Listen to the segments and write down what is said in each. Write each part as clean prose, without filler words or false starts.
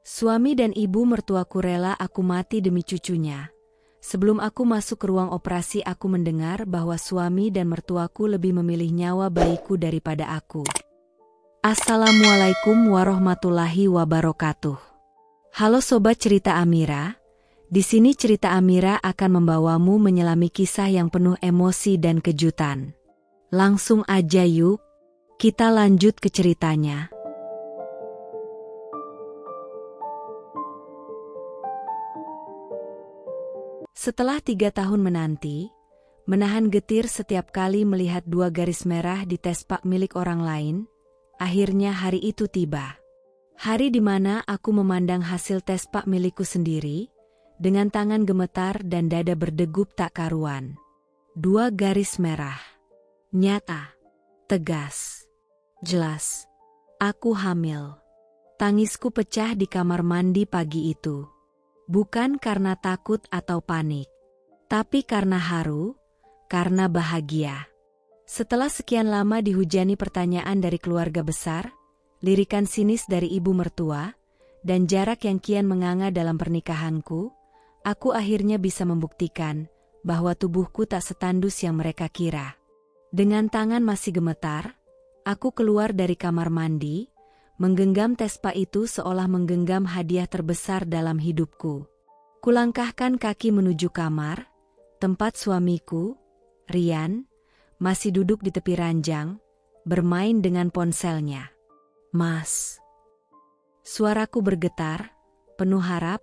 Suami dan ibu mertuaku rela aku mati demi cucunya. Sebelum aku masuk ke ruang operasi aku mendengar bahwa suami dan mertuaku lebih memilih nyawa bayiku daripada aku. Assalamualaikum warahmatullahi wabarakatuh. Halo Sobat Cerita Amira. Di sini cerita Amira akan membawamu menyelami kisah yang penuh emosi dan kejutan. Langsung aja yuk, kita lanjut ke ceritanya. Setelah 3 tahun menanti, menahan getir setiap kali melihat 2 garis merah di tespak milik orang lain, akhirnya hari itu tiba. Hari di mana aku memandang hasil tespak milikku sendiri, dengan tangan gemetar dan dada berdegup tak karuan. 2 garis merah. Nyata. Tegas. Jelas. Aku hamil. Tangisku pecah di kamar mandi pagi itu. Bukan karena takut atau panik, tapi karena haru, karena bahagia. Setelah sekian lama dihujani pertanyaan dari keluarga besar, lirikan sinis dari ibu mertua, dan jarak yang kian menganga dalam pernikahanku, aku akhirnya bisa membuktikan bahwa tubuhku tak setandus yang mereka kira. Dengan tangan masih gemetar, aku keluar dari kamar mandi, menggenggam tespa itu seolah menggenggam hadiah terbesar dalam hidupku. Kulangkahkan kaki menuju kamar, tempat suamiku, Rian, masih duduk di tepi ranjang, bermain dengan ponselnya. Mas. Suaraku bergetar, penuh harap,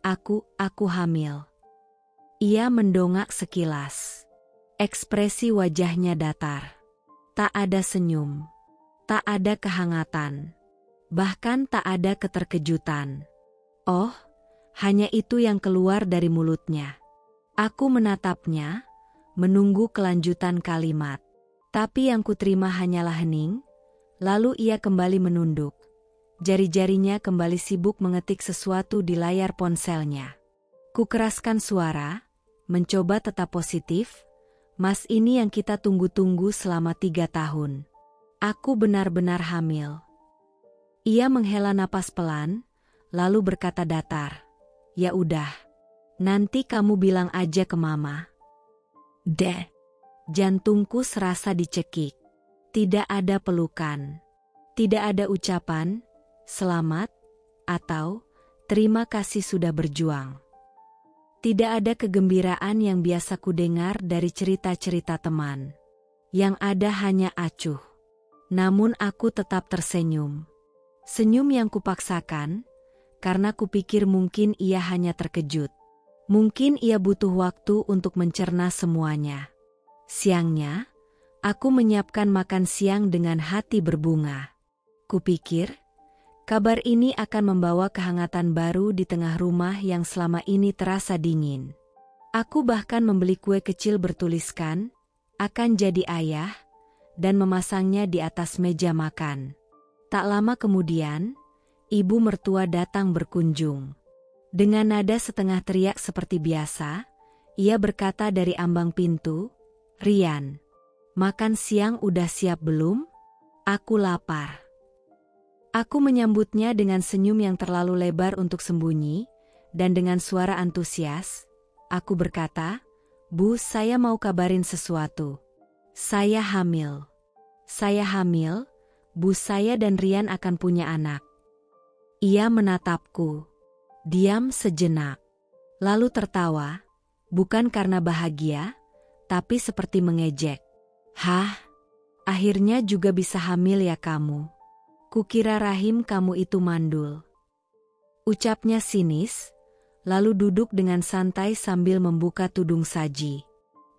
aku hamil. Ia mendongak sekilas. Ekspresi wajahnya datar. Tak ada senyum. Tak ada kehangatan. Bahkan tak ada keterkejutan. Oh, hanya itu yang keluar dari mulutnya. Aku menatapnya, menunggu kelanjutan kalimat. Tapi yang kuterima hanyalah hening, lalu ia kembali menunduk. Jari-jarinya kembali sibuk mengetik sesuatu di layar ponselnya. Kukeraskan suara, mencoba tetap positif. Mas, ini yang kita tunggu-tunggu selama 3 tahun. Aku benar-benar hamil. Ia menghela napas pelan, lalu berkata datar, "Ya udah, nanti kamu bilang aja ke mama." Deh, jantungku serasa dicekik. Tidak ada pelukan. Tidak ada ucapan, selamat, atau terima kasih sudah berjuang. Tidak ada kegembiraan yang biasa kudengar dari cerita-cerita teman. Yang ada hanya acuh. Namun aku tetap tersenyum. Senyum yang kupaksakan, karena kupikir mungkin ia hanya terkejut. Mungkin ia butuh waktu untuk mencerna semuanya. Siangnya, aku menyiapkan makan siang dengan hati berbunga. Kupikir, kabar ini akan membawa kehangatan baru di tengah rumah yang selama ini terasa dingin. Aku bahkan membeli kue kecil bertuliskan, "Akan jadi ayah," dan memasangnya di atas meja makan. Tak lama kemudian, ibu mertua datang berkunjung. Dengan nada setengah teriak seperti biasa, ia berkata dari ambang pintu, "Rian, makan siang udah siap belum? Aku lapar." Aku menyambutnya dengan senyum yang terlalu lebar untuk sembunyi, dan dengan suara antusias, aku berkata, "Bu, saya mau kabarin sesuatu. Saya hamil. Saya hamil. Bu, saya dan Rian akan punya anak." Ia menatapku. Diam sejenak. Lalu tertawa, bukan karena bahagia, tapi seperti mengejek. "Hah? Akhirnya juga bisa hamil ya kamu? Kukira rahim kamu itu mandul." Ucapnya sinis, lalu duduk dengan santai sambil membuka tudung saji.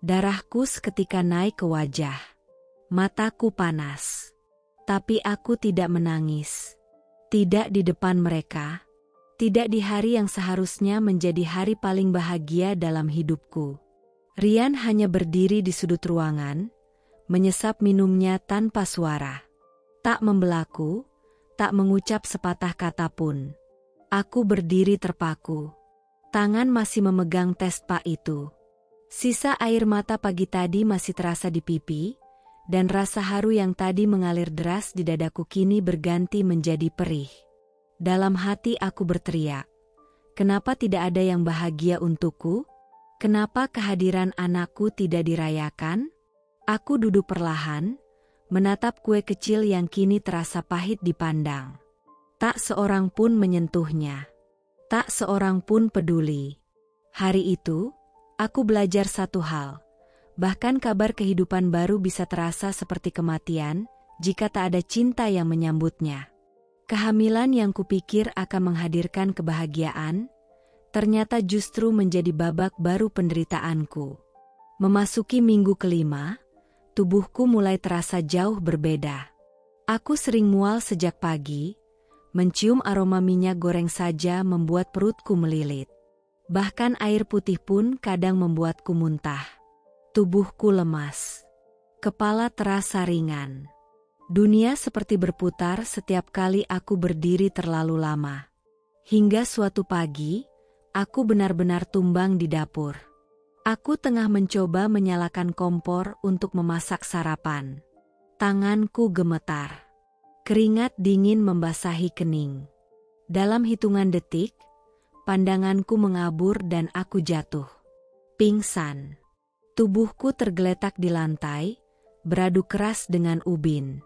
Darahku seketika naik ke wajah. Mataku panas. Tapi aku tidak menangis. Tidak di depan mereka. Tidak di hari yang seharusnya menjadi hari paling bahagia dalam hidupku. Rian hanya berdiri di sudut ruangan, menyesap minumnya tanpa suara. Tak membelaku, tak mengucap sepatah kata pun. Aku berdiri terpaku. Tangan masih memegang tespa itu. Sisa air mata pagi tadi masih terasa di pipi, dan rasa haru yang tadi mengalir deras di dadaku kini berganti menjadi perih. Dalam hati aku berteriak, kenapa tidak ada yang bahagia untukku? Kenapa kehadiran anakku tidak dirayakan? Aku duduk perlahan, menatap kue kecil yang kini terasa pahit dipandang. Tak seorang pun menyentuhnya. Tak seorang pun peduli. Hari itu, aku belajar satu hal. Bahkan kabar kehidupan baru bisa terasa seperti kematian, jika tak ada cinta yang menyambutnya. Kehamilan yang kupikir akan menghadirkan kebahagiaan, ternyata justru menjadi babak baru penderitaanku. Memasuki minggu kelima, tubuhku mulai terasa jauh berbeda. Aku sering mual sejak pagi, mencium aroma minyak goreng saja membuat perutku melilit. Bahkan air putih pun kadang membuatku muntah. Tubuhku lemas. Kepala terasa ringan. Dunia seperti berputar setiap kali aku berdiri terlalu lama. Hingga suatu pagi, aku benar-benar tumbang di dapur. Aku tengah mencoba menyalakan kompor untuk memasak sarapan. Tanganku gemetar. Keringat dingin membasahi kening. Dalam hitungan detik, pandanganku mengabur dan aku jatuh. Pingsan. Tubuhku tergeletak di lantai, beradu keras dengan ubin.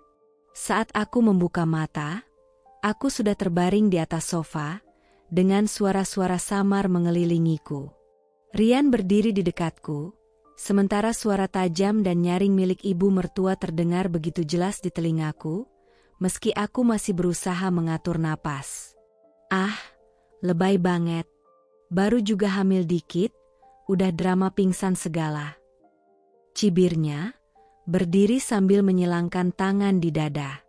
Saat aku membuka mata, aku sudah terbaring di atas sofa, dengan suara-suara samar mengelilingiku. Rian berdiri di dekatku, sementara suara tajam dan nyaring milik ibu mertua terdengar begitu jelas di telingaku, meski aku masih berusaha mengatur napas. Ah, lebay banget. Baru juga hamil dikit, udah drama pingsan segala. Cibirnya, berdiri sambil menyilangkan tangan di dada.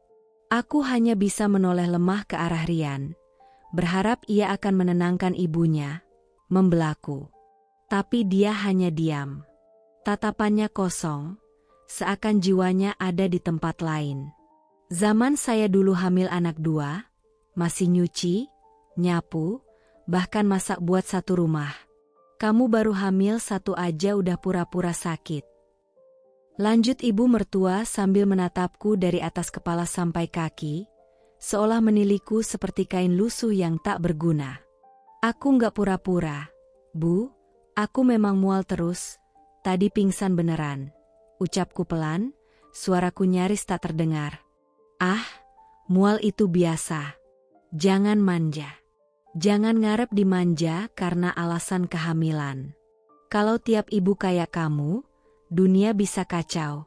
Aku hanya bisa menoleh lemah ke arah Rian, berharap ia akan menenangkan ibunya, membelaku. Tapi dia hanya diam. Tatapannya kosong, seakan jiwanya ada di tempat lain. Zaman saya dulu hamil anak 2, masih nyuci, nyapu, bahkan masak buat satu rumah. Kamu baru hamil 1 aja udah pura-pura sakit. Lanjut ibu mertua sambil menatapku dari atas kepala sampai kaki, seolah meniliku seperti kain lusuh yang tak berguna. Aku nggak pura-pura, Bu, aku memang mual terus, tadi pingsan beneran. Ucapku pelan, suaraku nyaris tak terdengar. Ah, mual itu biasa. Jangan manja. Jangan ngarep dimanja karena alasan kehamilan. Kalau tiap ibu kayak kamu, dunia bisa kacau.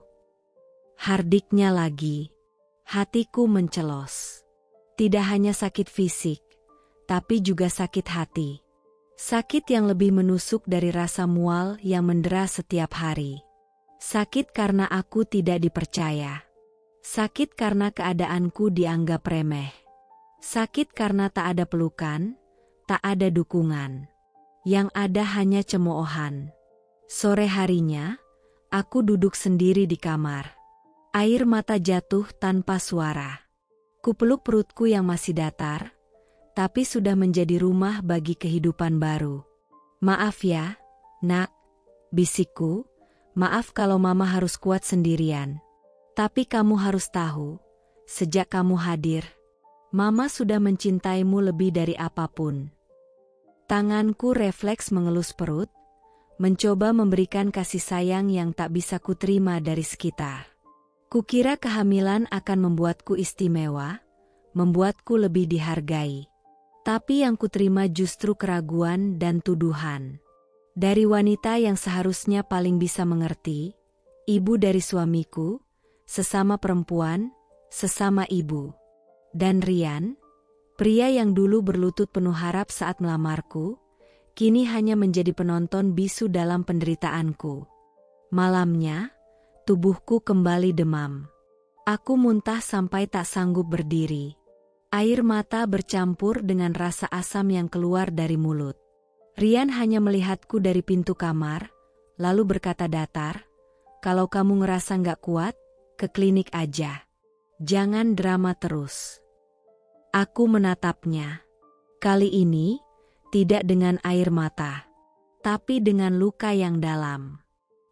Hardiknya lagi. Hatiku mencelos. Tidak hanya sakit fisik, tapi juga sakit hati. Sakit yang lebih menusuk dari rasa mual yang mendera setiap hari. Sakit karena aku tidak dipercaya. Sakit karena keadaanku dianggap remeh. Sakit karena tak ada pelukan, tak ada dukungan. Yang ada hanya cemoohan. Sore harinya, aku duduk sendiri di kamar. Air mata jatuh tanpa suara. Kupeluk perutku yang masih datar, tapi sudah menjadi rumah bagi kehidupan baru. Maaf ya, nak, bisikku, maaf kalau mama harus kuat sendirian. Tapi kamu harus tahu, sejak kamu hadir, mama sudah mencintaimu lebih dari apapun. Tanganku refleks mengelus perut, mencoba memberikan kasih sayang yang tak bisa kuterima dari sekitar. Kukira kehamilan akan membuatku istimewa, membuatku lebih dihargai. Tapi yang kuterima justru keraguan dan tuduhan. Dari wanita yang seharusnya paling bisa mengerti, ibu dari suamiku, sesama perempuan, sesama ibu. Dan Rian, pria yang dulu berlutut penuh harap saat melamarku, kini hanya menjadi penonton bisu dalam penderitaanku. Malamnya, tubuhku kembali demam. Aku muntah sampai tak sanggup berdiri. Air mata bercampur dengan rasa asam yang keluar dari mulut. Rian hanya melihatku dari pintu kamar, lalu berkata datar, "Kalau kamu ngerasa nggak kuat, ke klinik aja. Jangan drama terus." Aku menatapnya. Kali ini, tidak dengan air mata, tapi dengan luka yang dalam.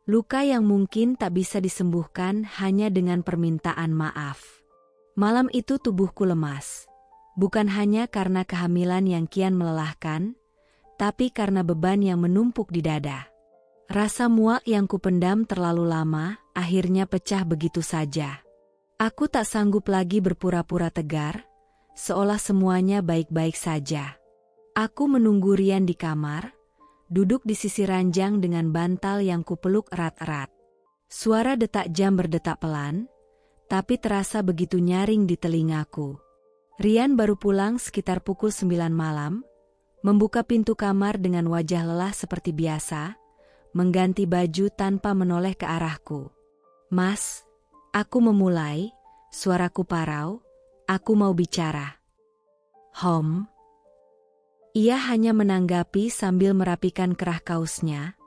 Luka yang mungkin tak bisa disembuhkan hanya dengan permintaan maaf. Malam itu tubuhku lemas. Bukan hanya karena kehamilan yang kian melelahkan, tapi karena beban yang menumpuk di dada. Rasa muak yang kupendam terlalu lama, akhirnya pecah begitu saja. Aku tak sanggup lagi berpura-pura tegar, seolah semuanya baik-baik saja. Aku menunggu Rian di kamar, duduk di sisi ranjang dengan bantal yang kupeluk erat-erat. Suara detak jam berdetak pelan, tapi terasa begitu nyaring di telingaku. Rian baru pulang sekitar pukul 9 malam, membuka pintu kamar dengan wajah lelah seperti biasa, mengganti baju tanpa menoleh ke arahku. "Mas," aku memulai, suaraku parau, "aku mau bicara." "Hom." Ia hanya menanggapi sambil merapikan kerah kausnya,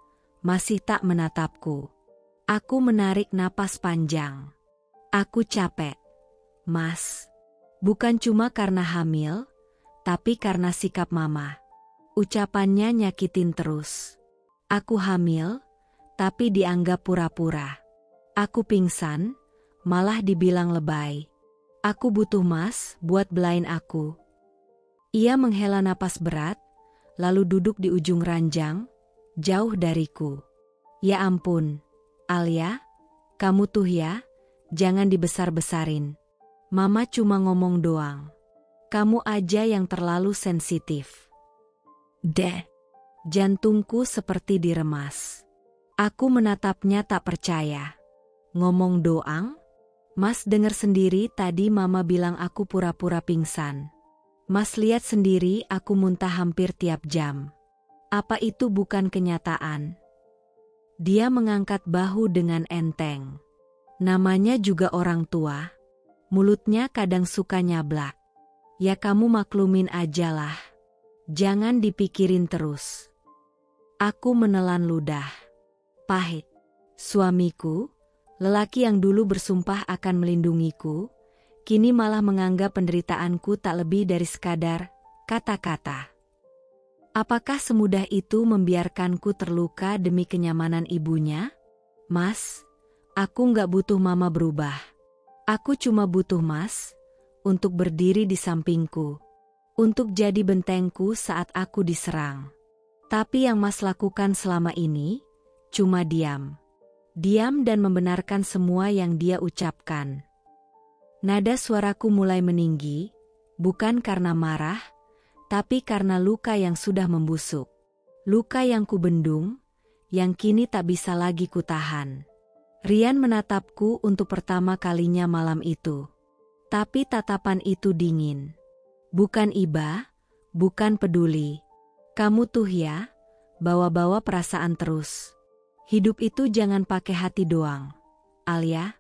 masih tak menatapku. Aku menarik napas panjang. "Aku capek, Mas. Bukan cuma karena hamil, tapi karena sikap Mama." Ucapannya nyakitin terus. Aku hamil, tapi dianggap pura-pura. Aku pingsan, malah dibilang lebay. Aku butuh Mas buat belain aku. Ia menghela napas berat, lalu duduk di ujung ranjang, jauh dariku. "Ya ampun, Alia, kamu tuh ya, jangan dibesar-besarin. Mama cuma ngomong doang. Kamu aja yang terlalu sensitif." Jantungku seperti diremas. Aku menatapnya tak percaya. "Ngomong doang? Mas dengar sendiri tadi Mama bilang aku pura-pura pingsan. Mas lihat sendiri aku muntah hampir tiap jam. Apa itu bukan kenyataan?" Dia mengangkat bahu dengan enteng. Namanya juga orang tua. Mulutnya kadang suka nyablak. "Ya kamu maklumin ajalah. Jangan dipikirin terus." Aku menelan ludah. Pahit. Suamiku, lelaki yang dulu bersumpah akan melindungiku, kini malah menganggap penderitaanku tak lebih dari sekadar kata-kata. Apakah semudah itu membiarkanku terluka demi kenyamanan ibunya? "Mas, aku nggak butuh Mama berubah. Aku cuma butuh Mas untuk berdiri di sampingku, untuk jadi bentengku saat aku diserang." Tapi yang Mas lakukan selama ini cuma diam. Diam dan membenarkan semua yang dia ucapkan. Nada suaraku mulai meninggi, bukan karena marah, tapi karena luka yang sudah membusuk. Luka yang kubendung, yang kini tak bisa lagi kutahan. Rian menatapku untuk pertama kalinya malam itu. Tapi tatapan itu dingin. Bukan iba, bukan peduli. "Kamu tuh ya, bawa-bawa perasaan terus. Hidup itu jangan pakai hati doang. Alia,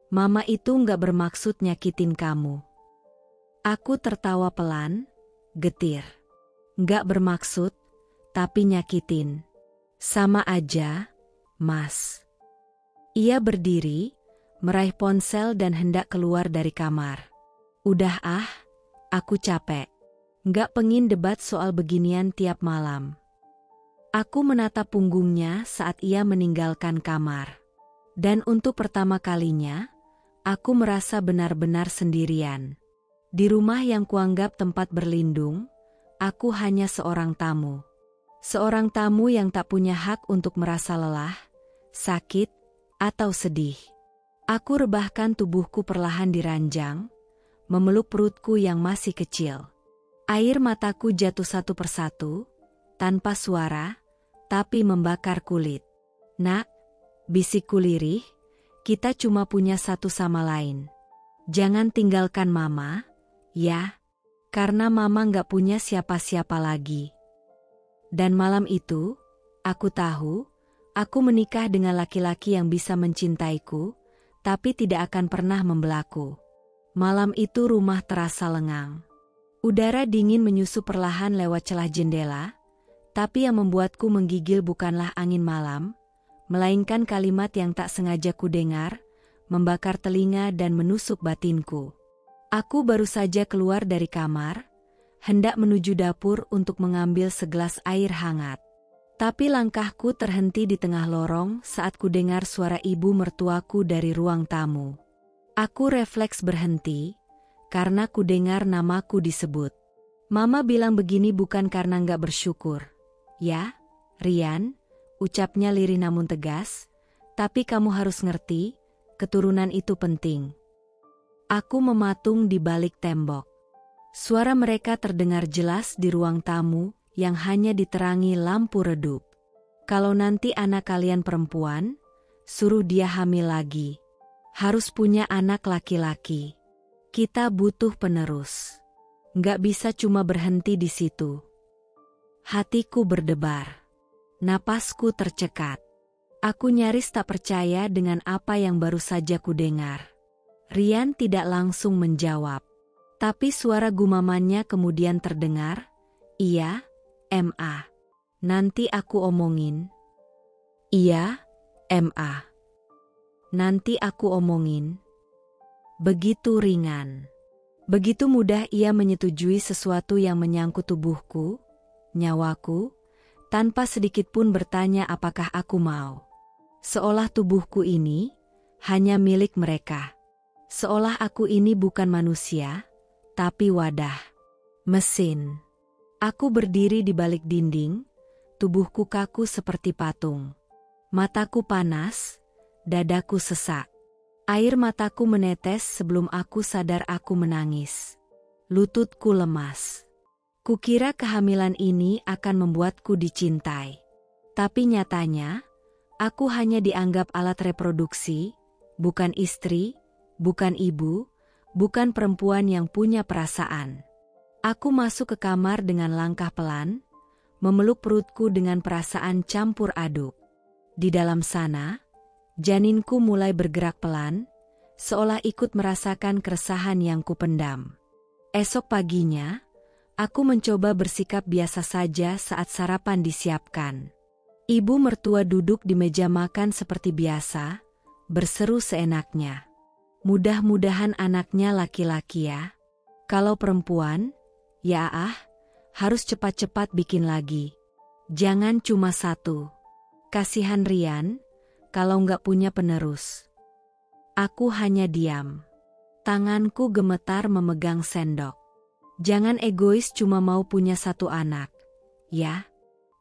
Mama itu nggak bermaksud nyakitin kamu." Aku tertawa pelan, getir. "Nggak bermaksud, tapi nyakitin. Sama aja, Mas." Ia berdiri, meraih ponsel dan hendak keluar dari kamar. "Udah aku capek. Nggak pengin debat soal beginian tiap malam." Aku menatap punggungnya saat ia meninggalkan kamar. Dan untuk pertama kalinya, aku merasa benar-benar sendirian. Di rumah yang kuanggap tempat berlindung, aku hanya seorang tamu. Seorang tamu yang tak punya hak untuk merasa lelah, sakit, atau sedih. Aku rebahkan tubuhku perlahan di ranjang, memeluk perutku yang masih kecil. Air mataku jatuh satu persatu, tanpa suara, tapi membakar kulit. "Nak," bisikku lirih, "kita cuma punya satu sama lain. Jangan tinggalkan Mama, ya, karena Mama nggak punya siapa-siapa lagi." Dan malam itu, aku tahu, aku menikah dengan laki-laki yang bisa mencintaiku, tapi tidak akan pernah membelaku. Malam itu rumah terasa lengang. Udara dingin menyusup perlahan lewat celah jendela, tapi yang membuatku menggigil bukanlah angin malam, melainkan kalimat yang tak sengaja kudengar, membakar telinga dan menusuk batinku. Aku baru saja keluar dari kamar, hendak menuju dapur untuk mengambil segelas air hangat. Tapi langkahku terhenti di tengah lorong saat kudengar suara ibu mertuaku dari ruang tamu. Aku refleks berhenti, karena ku dengar namaku disebut. Mama bilang begini bukan karena nggak bersyukur. Ya, Rian, ucapnya lirih namun tegas, tapi kamu harus ngerti, keturunan itu penting. Aku mematung di balik tembok. Suara mereka terdengar jelas di ruang tamu yang hanya diterangi lampu redup. Kalau nanti anak kalian perempuan, suruh dia hamil lagi. Harus punya anak laki-laki. Kita butuh penerus. Nggak bisa cuma berhenti di situ. Hatiku berdebar. Napasku tercekat. Aku nyaris tak percaya dengan apa yang baru saja ku dengar. Rian tidak langsung menjawab. Tapi suara gumamannya kemudian terdengar. Iya, Ma. Nanti aku omongin. Iya, Ma. Nanti aku omongin. Begitu ringan. Begitu mudah ia menyetujui sesuatu yang menyangkut tubuhku, nyawaku, tanpa sedikit pun bertanya apakah aku mau. Seolah tubuhku ini hanya milik mereka. Seolah aku ini bukan manusia, tapi wadah. Mesin. Aku berdiri di balik dinding, tubuhku kaku seperti patung. Mataku panas, dadaku sesak. Air mataku menetes sebelum aku sadar aku menangis. Lututku lemas. Kukira kehamilan ini akan membuatku dicintai. Tapi nyatanya, aku hanya dianggap alat reproduksi, bukan istri, bukan ibu, bukan perempuan yang punya perasaan. Aku masuk ke kamar dengan langkah pelan, memeluk perutku dengan perasaan campur aduk. Di dalam sana, janinku mulai bergerak pelan, seolah ikut merasakan keresahan yang kupendam. Esok paginya, aku mencoba bersikap biasa saja saat sarapan disiapkan. Ibu mertua duduk di meja makan seperti biasa, berseru seenaknya. Mudah-mudahan anaknya laki-laki ya. Kalau perempuan, ya harus cepat-cepat bikin lagi. Jangan cuma satu. Kasihan Rian, kalau nggak punya penerus. Aku hanya diam. Tanganku gemetar memegang sendok. Jangan egois cuma mau punya satu anak. Ya,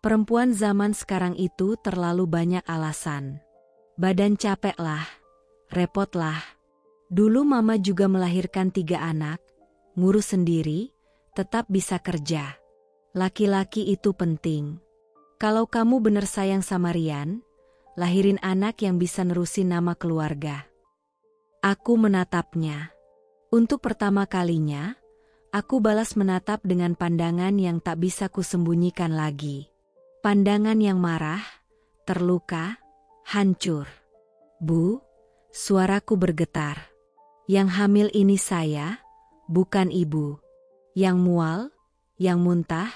perempuan zaman sekarang itu terlalu banyak alasan. Badan capek lah, repot lah. Dulu mama juga melahirkan 3 anak, ngurus sendiri, tetap bisa kerja. Laki-laki itu penting. Kalau kamu bener sayang sama Rian, lahirin anak yang bisa nerusin nama keluarga. Aku menatapnya. Untuk pertama kalinya, aku balas menatap dengan pandangan yang tak bisa kusembunyikan lagi. Pandangan yang marah, terluka, hancur. Bu, suaraku bergetar. Yang hamil ini saya, bukan ibu. Yang mual, yang muntah,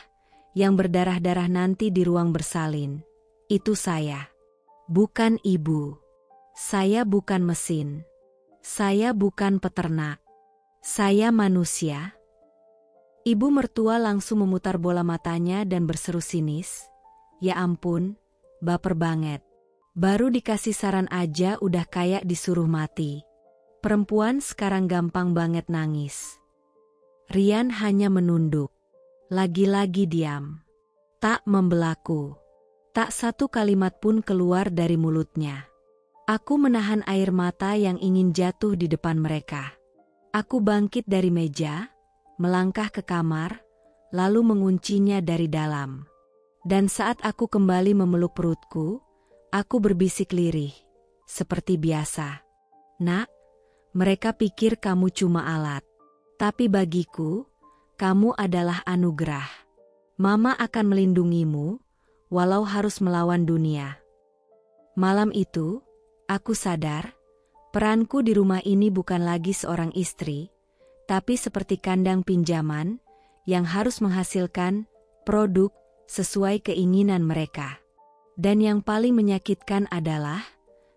yang berdarah-darah nanti di ruang bersalin. Itu saya. Bukan ibu. Saya bukan mesin. Saya bukan peternak. Saya manusia. Ibu mertua langsung memutar bola matanya dan berseru sinis. Ya ampun, baper banget. Baru dikasih saran aja udah kayak disuruh mati. Perempuan sekarang gampang banget nangis. Rian hanya menunduk. Lagi-lagi diam. Tak membelaku. Tak satu kalimat pun keluar dari mulutnya. Aku menahan air mata yang ingin jatuh di depan mereka. Aku bangkit dari meja, melangkah ke kamar, lalu menguncinya dari dalam. Dan saat aku kembali memeluk perutku, aku berbisik lirih, seperti biasa. Nak, mereka pikir kamu cuma alat. Tapi bagiku, kamu adalah anugerah. Mama akan melindungimu, walau harus melawan dunia. Malam itu, aku sadar, peranku di rumah ini bukan lagi seorang istri, tapi seperti kandang pinjaman yang harus menghasilkan produk sesuai keinginan mereka. Dan yang paling menyakitkan adalah,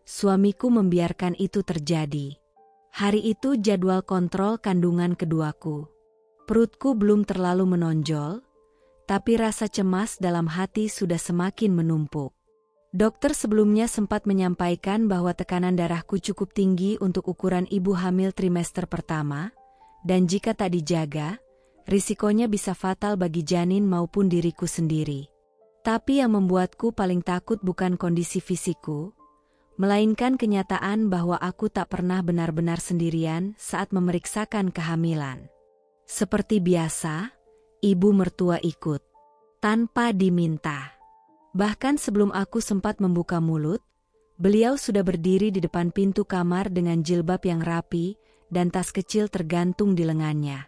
suamiku membiarkan itu terjadi. Hari itu jadwal kontrol kandungan keduaku. Perutku belum terlalu menonjol, tapi rasa cemas dalam hati sudah semakin menumpuk. Dokter sebelumnya sempat menyampaikan bahwa tekanan darahku cukup tinggi untuk ukuran ibu hamil trimester pertama, dan jika tak dijaga, risikonya bisa fatal bagi janin maupun diriku sendiri. Tapi yang membuatku paling takut bukan kondisi fisikku, melainkan kenyataan bahwa aku tak pernah benar-benar sendirian saat memeriksakan kehamilan. Seperti biasa, ibu mertua ikut, tanpa diminta. Bahkan sebelum aku sempat membuka mulut, beliau sudah berdiri di depan pintu kamar dengan jilbab yang rapi dan tas kecil tergantung di lengannya.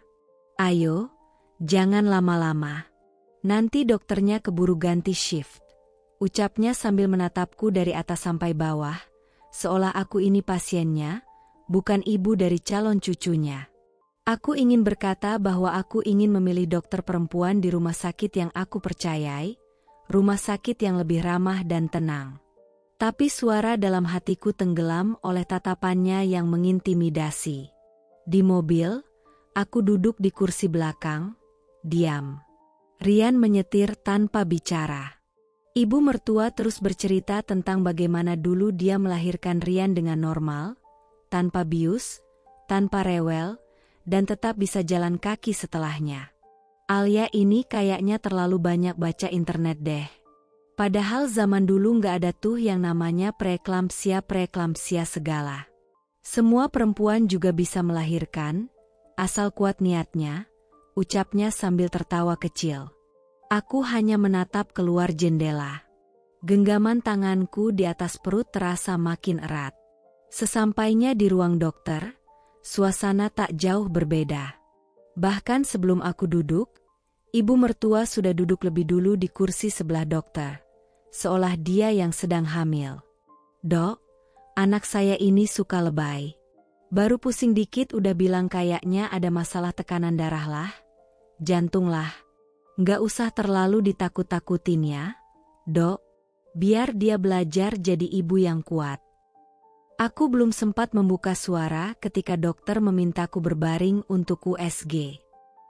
"Ayo, jangan lama-lama. Nanti dokternya keburu ganti shift," ucapnya sambil menatapku dari atas sampai bawah, seolah aku ini pasiennya, bukan ibu dari calon cucunya. Aku ingin berkata bahwa aku ingin memilih dokter perempuan di rumah sakit yang aku percayai, rumah sakit yang lebih ramah dan tenang. Tapi suara dalam hatiku tenggelam oleh tatapannya yang mengintimidasi. Di mobil, aku duduk di kursi belakang, diam. Rian menyetir tanpa bicara. Ibu mertua terus bercerita tentang bagaimana dulu dia melahirkan Rian dengan normal, tanpa bius, tanpa rewel, dan tetap bisa jalan kaki setelahnya. Alia ini kayaknya terlalu banyak baca internet deh. Padahal zaman dulu nggak ada tuh yang namanya preeklamsia segala. Semua perempuan juga bisa melahirkan, asal kuat niatnya, ucapnya sambil tertawa kecil. Aku hanya menatap keluar jendela. Genggaman tanganku di atas perut terasa makin erat. Sesampainya di ruang dokter, suasana tak jauh berbeda. Bahkan sebelum aku duduk, ibu mertua sudah duduk lebih dulu di kursi sebelah dokter, seolah dia yang sedang hamil. "Dok, anak saya ini suka lebay. Baru pusing dikit udah bilang kayaknya ada masalah tekanan darah lah, jantung lah. Nggak usah terlalu ditakut-takutin ya, Dok. Biar dia belajar jadi ibu yang kuat." Aku belum sempat membuka suara ketika dokter memintaku berbaring untuk USG.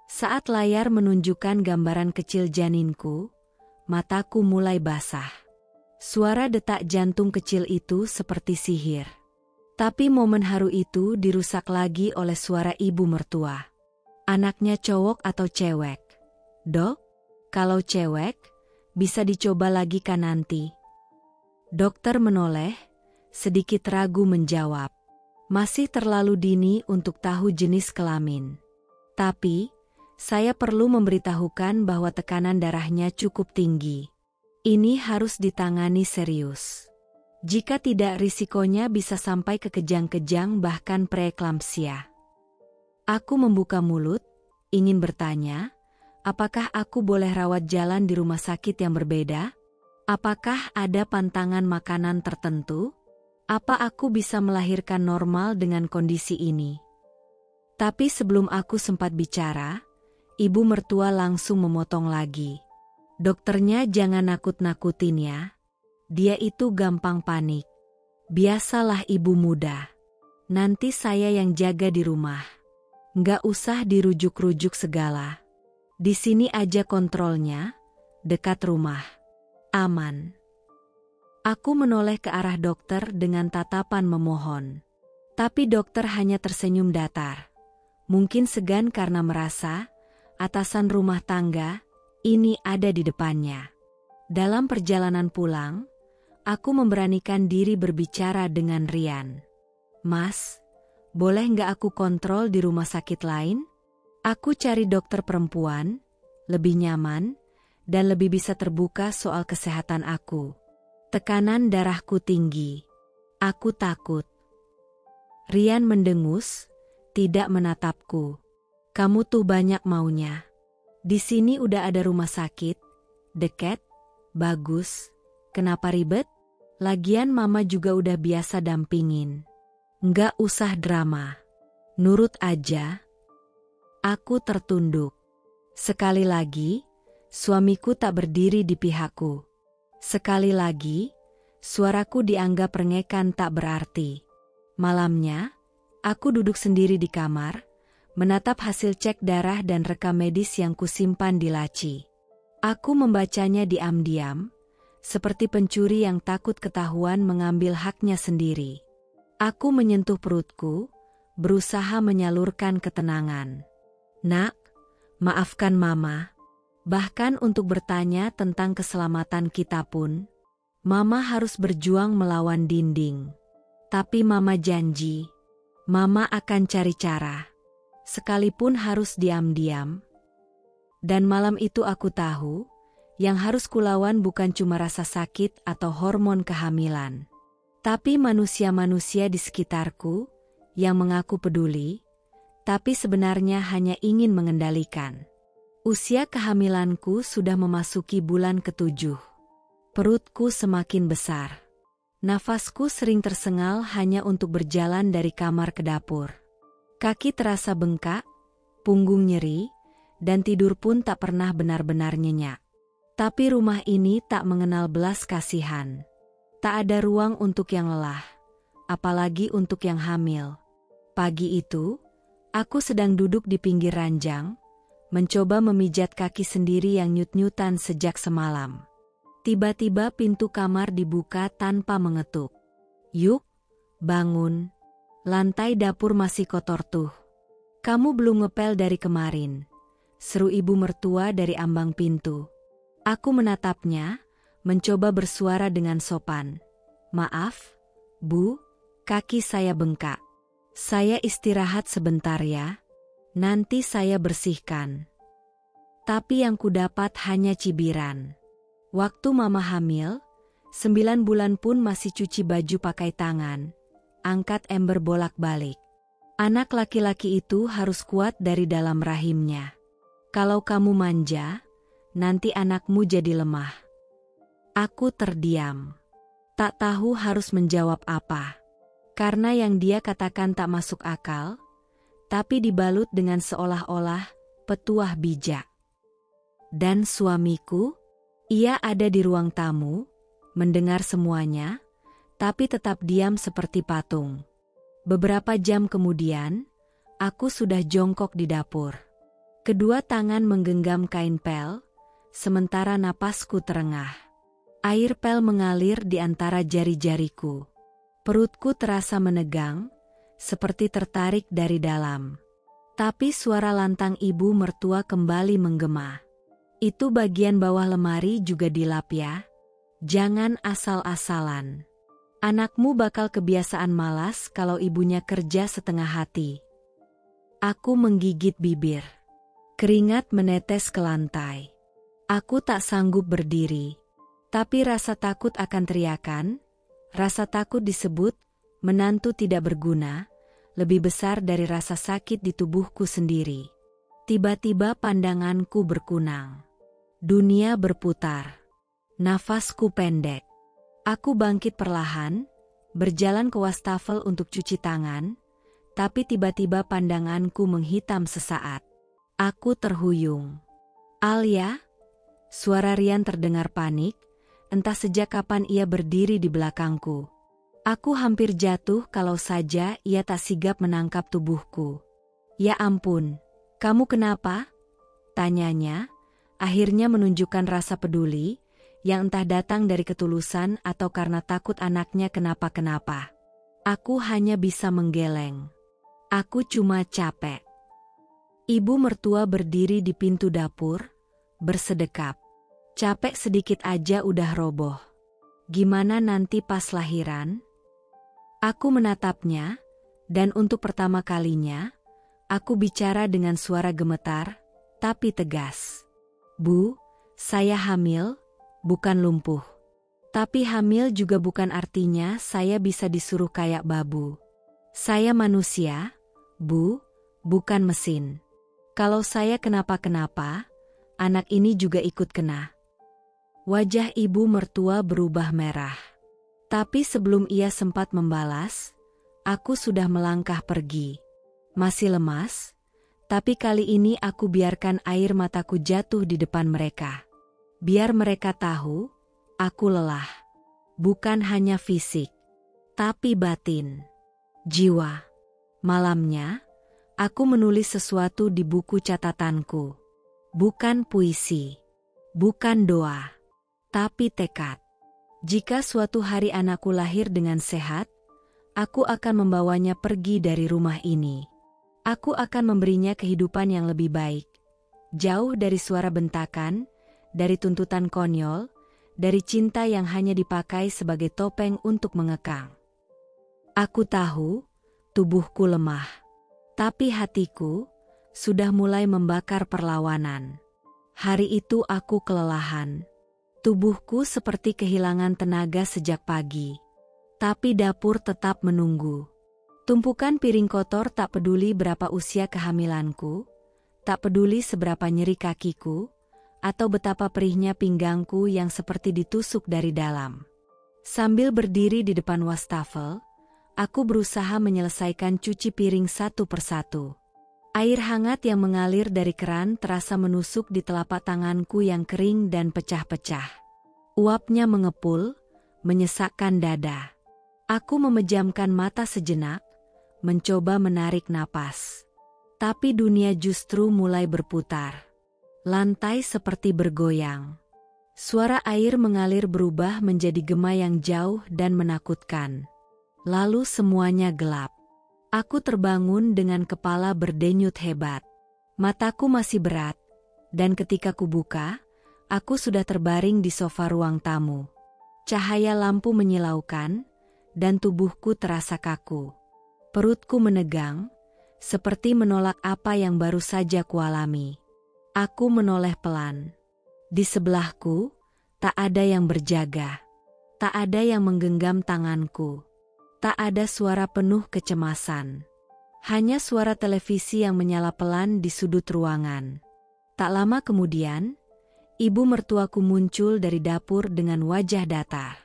Saat layar menunjukkan gambaran kecil janinku, mataku mulai basah. Suara detak jantung kecil itu seperti sihir. Tapi momen haru itu dirusak lagi oleh suara ibu mertua. "Anaknya cowok atau cewek? Dok, kalau cewek, bisa dicoba lagi kan nanti?" Dokter menoleh, sedikit ragu menjawab. "Masih terlalu dini untuk tahu jenis kelamin. Tapi, saya perlu memberitahukan bahwa tekanan darahnya cukup tinggi. Ini harus ditangani serius. Jika tidak, risikonya bisa sampai ke kejang-kejang bahkan preeklamsia." Aku membuka mulut, ingin bertanya, apakah aku boleh rawat jalan di rumah sakit yang berbeda? Apakah ada pantangan makanan tertentu? Apa aku bisa melahirkan normal dengan kondisi ini? Tapi sebelum aku sempat bicara, ibu mertua langsung memotong lagi. "Dokternya jangan nakut-nakutin ya. Dia itu gampang panik. Biasalah ibu muda. Nanti saya yang jaga di rumah. Nggak usah dirujuk-rujuk segala. Di sini aja kontrolnya, dekat rumah. Aman." Aku menoleh ke arah dokter dengan tatapan memohon. Tapi dokter hanya tersenyum datar. Mungkin segan karena merasa atasan rumah tangga ini ada di depannya. Dalam perjalanan pulang, aku memberanikan diri berbicara dengan Rian. "Mas, boleh nggak aku kontrol di rumah sakit lain? Aku cari dokter perempuan, lebih nyaman, dan lebih bisa terbuka soal kesehatan aku. Tekanan darahku tinggi. Aku takut." Rian mendengus, tidak menatapku. "Kamu tuh banyak maunya. Di sini udah ada rumah sakit, deket, bagus. Kenapa ribet? Lagian mama juga udah biasa dampingin. Nggak usah drama. Nurut aja." Aku tertunduk. Sekali lagi, suamiku tak berdiri di pihakku. Sekali lagi, suaraku dianggap rengekan tak berarti. Malamnya, aku duduk sendiri di kamar, menatap hasil cek darah dan rekam medis yang kusimpan di laci. Aku membacanya diam-diam, seperti pencuri yang takut ketahuan mengambil haknya sendiri. Aku menyentuh perutku, berusaha menyalurkan ketenangan. Nak, maafkan Mama. Bahkan untuk bertanya tentang keselamatan kita pun, Mama harus berjuang melawan dinding. Tapi Mama janji, Mama akan cari cara. Sekalipun harus diam-diam. Dan malam itu aku tahu, yang harus kulawan bukan cuma rasa sakit atau hormon kehamilan. Tapi manusia-manusia di sekitarku, yang mengaku peduli, tapi sebenarnya hanya ingin mengendalikan. Usia kehamilanku sudah memasuki bulan ke-7. Perutku semakin besar. Nafasku sering tersengal hanya untuk berjalan dari kamar ke dapur. Kaki terasa bengkak, punggung nyeri, dan tidur pun tak pernah benar-benar nyenyak. Tapi rumah ini tak mengenal belas kasihan. Tak ada ruang untuk yang lelah, apalagi untuk yang hamil. Pagi itu, aku sedang duduk di pinggir ranjang, mencoba memijat kaki sendiri yang nyut-nyutan sejak semalam. Tiba-tiba pintu kamar dibuka tanpa mengetuk. "Yuk, bangun. Lantai dapur masih kotor tuh. Kamu belum ngepel dari kemarin," seru ibu mertua dari ambang pintu. Aku menatapnya, mencoba bersuara dengan sopan. "Maaf, Bu, kaki saya bengkak. Saya istirahat sebentar ya. Nanti saya bersihkan." Tapi yang kudapat hanya cibiran. Waktu Mama hamil, 9 bulan pun masih cuci baju pakai tangan, angkat ember bolak-balik. Anak laki-laki itu harus kuat dari dalam rahimnya. Kalau kamu manja, nanti anakmu jadi lemah. Aku terdiam. Tak tahu harus menjawab apa. Karena yang dia katakan tak masuk akal, tapi dibalut dengan seolah-olah petuah bijak. Dan suamiku? Ia ada di ruang tamu, mendengar semuanya, tapi tetap diam seperti patung. Beberapa jam kemudian, aku sudah jongkok di dapur. Kedua tangan menggenggam kain pel, sementara napasku terengah. Air pel mengalir di antara jari-jariku. Perutku terasa menegang, seperti tertarik dari dalam. Tapi suara lantang ibu mertua kembali menggema. "Itu bagian bawah lemari juga dilap ya. Jangan asal-asalan. Anakmu bakal kebiasaan malas kalau ibunya kerja setengah hati." Aku menggigit bibir. Keringat menetes ke lantai. Aku tak sanggup berdiri. Tapi rasa takut akan teriakan, rasa takut disebut menantu tidak berguna, lebih besar dari rasa sakit di tubuhku sendiri. Tiba-tiba pandanganku berkunang. Dunia berputar. Nafasku pendek. Aku bangkit perlahan, berjalan ke wastafel untuk cuci tangan, tapi tiba-tiba pandanganku menghitam sesaat. Aku terhuyung. "Alia?" Suara Rian terdengar panik, entah sejak kapan ia berdiri di belakangku. Aku hampir jatuh kalau saja ia tak sigap menangkap tubuhku. "Ya ampun, kamu kenapa?" tanyanya. Akhirnya menunjukkan rasa peduli, yang entah datang dari ketulusan atau karena takut anaknya kenapa-kenapa. Aku hanya bisa menggeleng. Aku cuma capek. Ibu mertua berdiri di pintu dapur, bersedekap. "Capek sedikit aja udah roboh. Gimana nanti pas lahiran?" Aku menatapnya, dan untuk pertama kalinya, aku bicara dengan suara gemetar, tapi tegas. "Bu, saya hamil, bukan lumpuh. Tapi hamil juga bukan artinya saya bisa disuruh kayak babu. Saya manusia, Bu, bukan mesin. Kalau saya kenapa-kenapa, anak ini juga ikut kena." Wajah ibu mertua berubah merah. Tapi sebelum ia sempat membalas, aku sudah melangkah pergi. Masih lemas, tapi kali ini aku biarkan air mataku jatuh di depan mereka. Biar mereka tahu, aku lelah. Bukan hanya fisik, tapi batin, jiwa. Malamnya, aku menulis sesuatu di buku catatanku. Bukan puisi, bukan doa, tapi tekad. Jika suatu hari anakku lahir dengan sehat, Aku akan membawanya pergi dari rumah ini. Aku akan memberinya kehidupan yang lebih baik. Jauh dari suara bentakan, dari tuntutan konyol, dari cinta yang hanya dipakai sebagai topeng untuk mengekang. Aku tahu, tubuhku lemah. Tapi hatiku sudah mulai membakar perlawanan. Hari itu aku kelelahan. Tubuhku seperti kehilangan tenaga sejak pagi. Tapi dapur tetap menunggu. Tumpukan piring kotor tak peduli berapa usia kehamilanku, tak peduli seberapa nyeri kakiku, atau betapa perihnya pinggangku yang seperti ditusuk dari dalam. Sambil berdiri di depan wastafel, aku berusaha menyelesaikan cuci piring satu persatu. Air hangat yang mengalir dari keran terasa menusuk di telapak tanganku yang kering dan pecah-pecah. Uapnya mengepul, menyesakkan dada. Aku memejamkan mata sejenak, mencoba menarik napas. Tapi dunia justru mulai berputar. Lantai seperti bergoyang. Suara air mengalir berubah menjadi gema yang jauh dan menakutkan. Lalu semuanya gelap. Aku terbangun dengan kepala berdenyut hebat. Mataku masih berat, dan ketika kubuka, aku sudah terbaring di sofa ruang tamu. Cahaya lampu menyilaukan, dan tubuhku terasa kaku. Perutku menegang, seperti menolak apa yang baru saja kualami. Aku menoleh pelan. Di sebelahku, tak ada yang berjaga. Tak ada yang menggenggam tanganku. Tak ada suara penuh kecemasan. Hanya suara televisi yang menyala pelan di sudut ruangan. Tak lama kemudian, ibu mertuaku muncul dari dapur dengan wajah datar.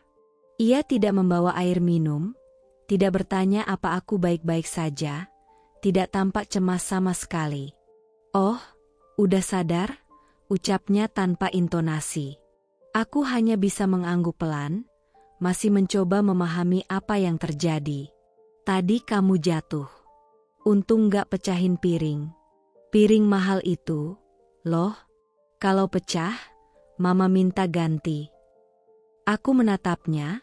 Ia tidak membawa air minum, tidak bertanya apa aku baik-baik saja, tidak tampak cemas sama sekali. "Oh, udah sadar?" ucapnya tanpa intonasi. Aku hanya bisa mengangguk pelan, masih mencoba memahami apa yang terjadi. "Tadi kamu jatuh. Untung gak pecahin piring. Piring mahal itu, loh. Kalau pecah, Mama minta ganti." Aku menatapnya,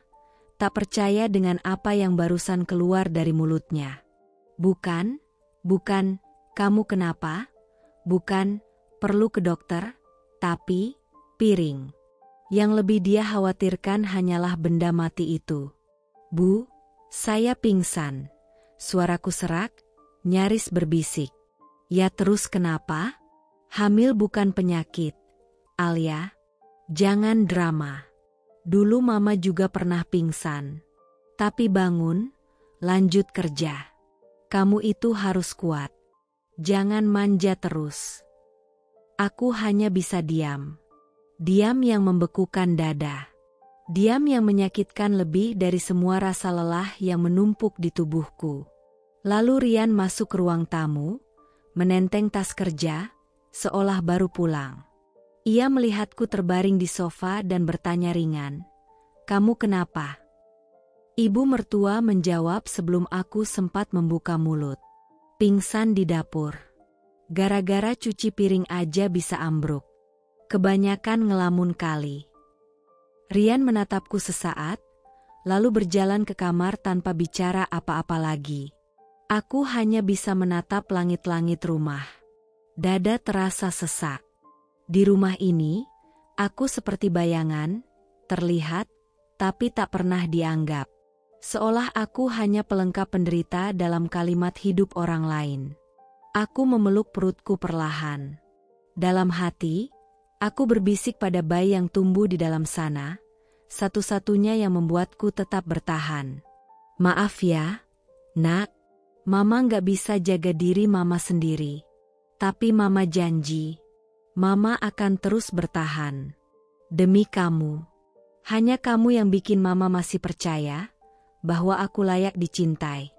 tak percaya dengan apa yang barusan keluar dari mulutnya. Bukan, kamu kenapa? Bukan, perlu ke dokter, tapi, piring. Yang lebih dia khawatirkan hanyalah benda mati itu. "Bu, saya pingsan." Suaraku serak, nyaris berbisik. "Ya terus kenapa? Hamil bukan penyakit. Alia, jangan drama. Dulu Mama juga pernah pingsan. Tapi bangun, lanjut kerja. Kamu itu harus kuat. Jangan manja terus." Aku hanya bisa diam. Diam yang membekukan dada. Diam yang menyakitkan lebih dari semua rasa lelah yang menumpuk di tubuhku. Lalu Rian masuk ke ruang tamu, menenteng tas kerja, seolah baru pulang. Ia melihatku terbaring di sofa dan bertanya ringan, "Kamu kenapa?" Ibu mertua menjawab sebelum aku sempat membuka mulut. "Pingsan di dapur. Gara-gara cuci piring aja bisa ambruk. Kebanyakan ngelamun kali." Rian menatapku sesaat, lalu berjalan ke kamar tanpa bicara apa-apa lagi. Aku hanya bisa menatap langit-langit rumah. Dada terasa sesak. Di rumah ini, aku seperti bayangan, terlihat, tapi tak pernah dianggap. Seolah aku hanya pelengkap penderita dalam kalimat hidup orang lain. Aku memeluk perutku perlahan. Dalam hati, aku berbisik pada bayi yang tumbuh di dalam sana, satu-satunya yang membuatku tetap bertahan. "Maaf ya, Nak. Mama nggak bisa jaga diri Mama sendiri. Tapi Mama janji, Mama akan terus bertahan. Demi kamu. Hanya kamu yang bikin Mama masih percaya bahwa aku layak dicintai."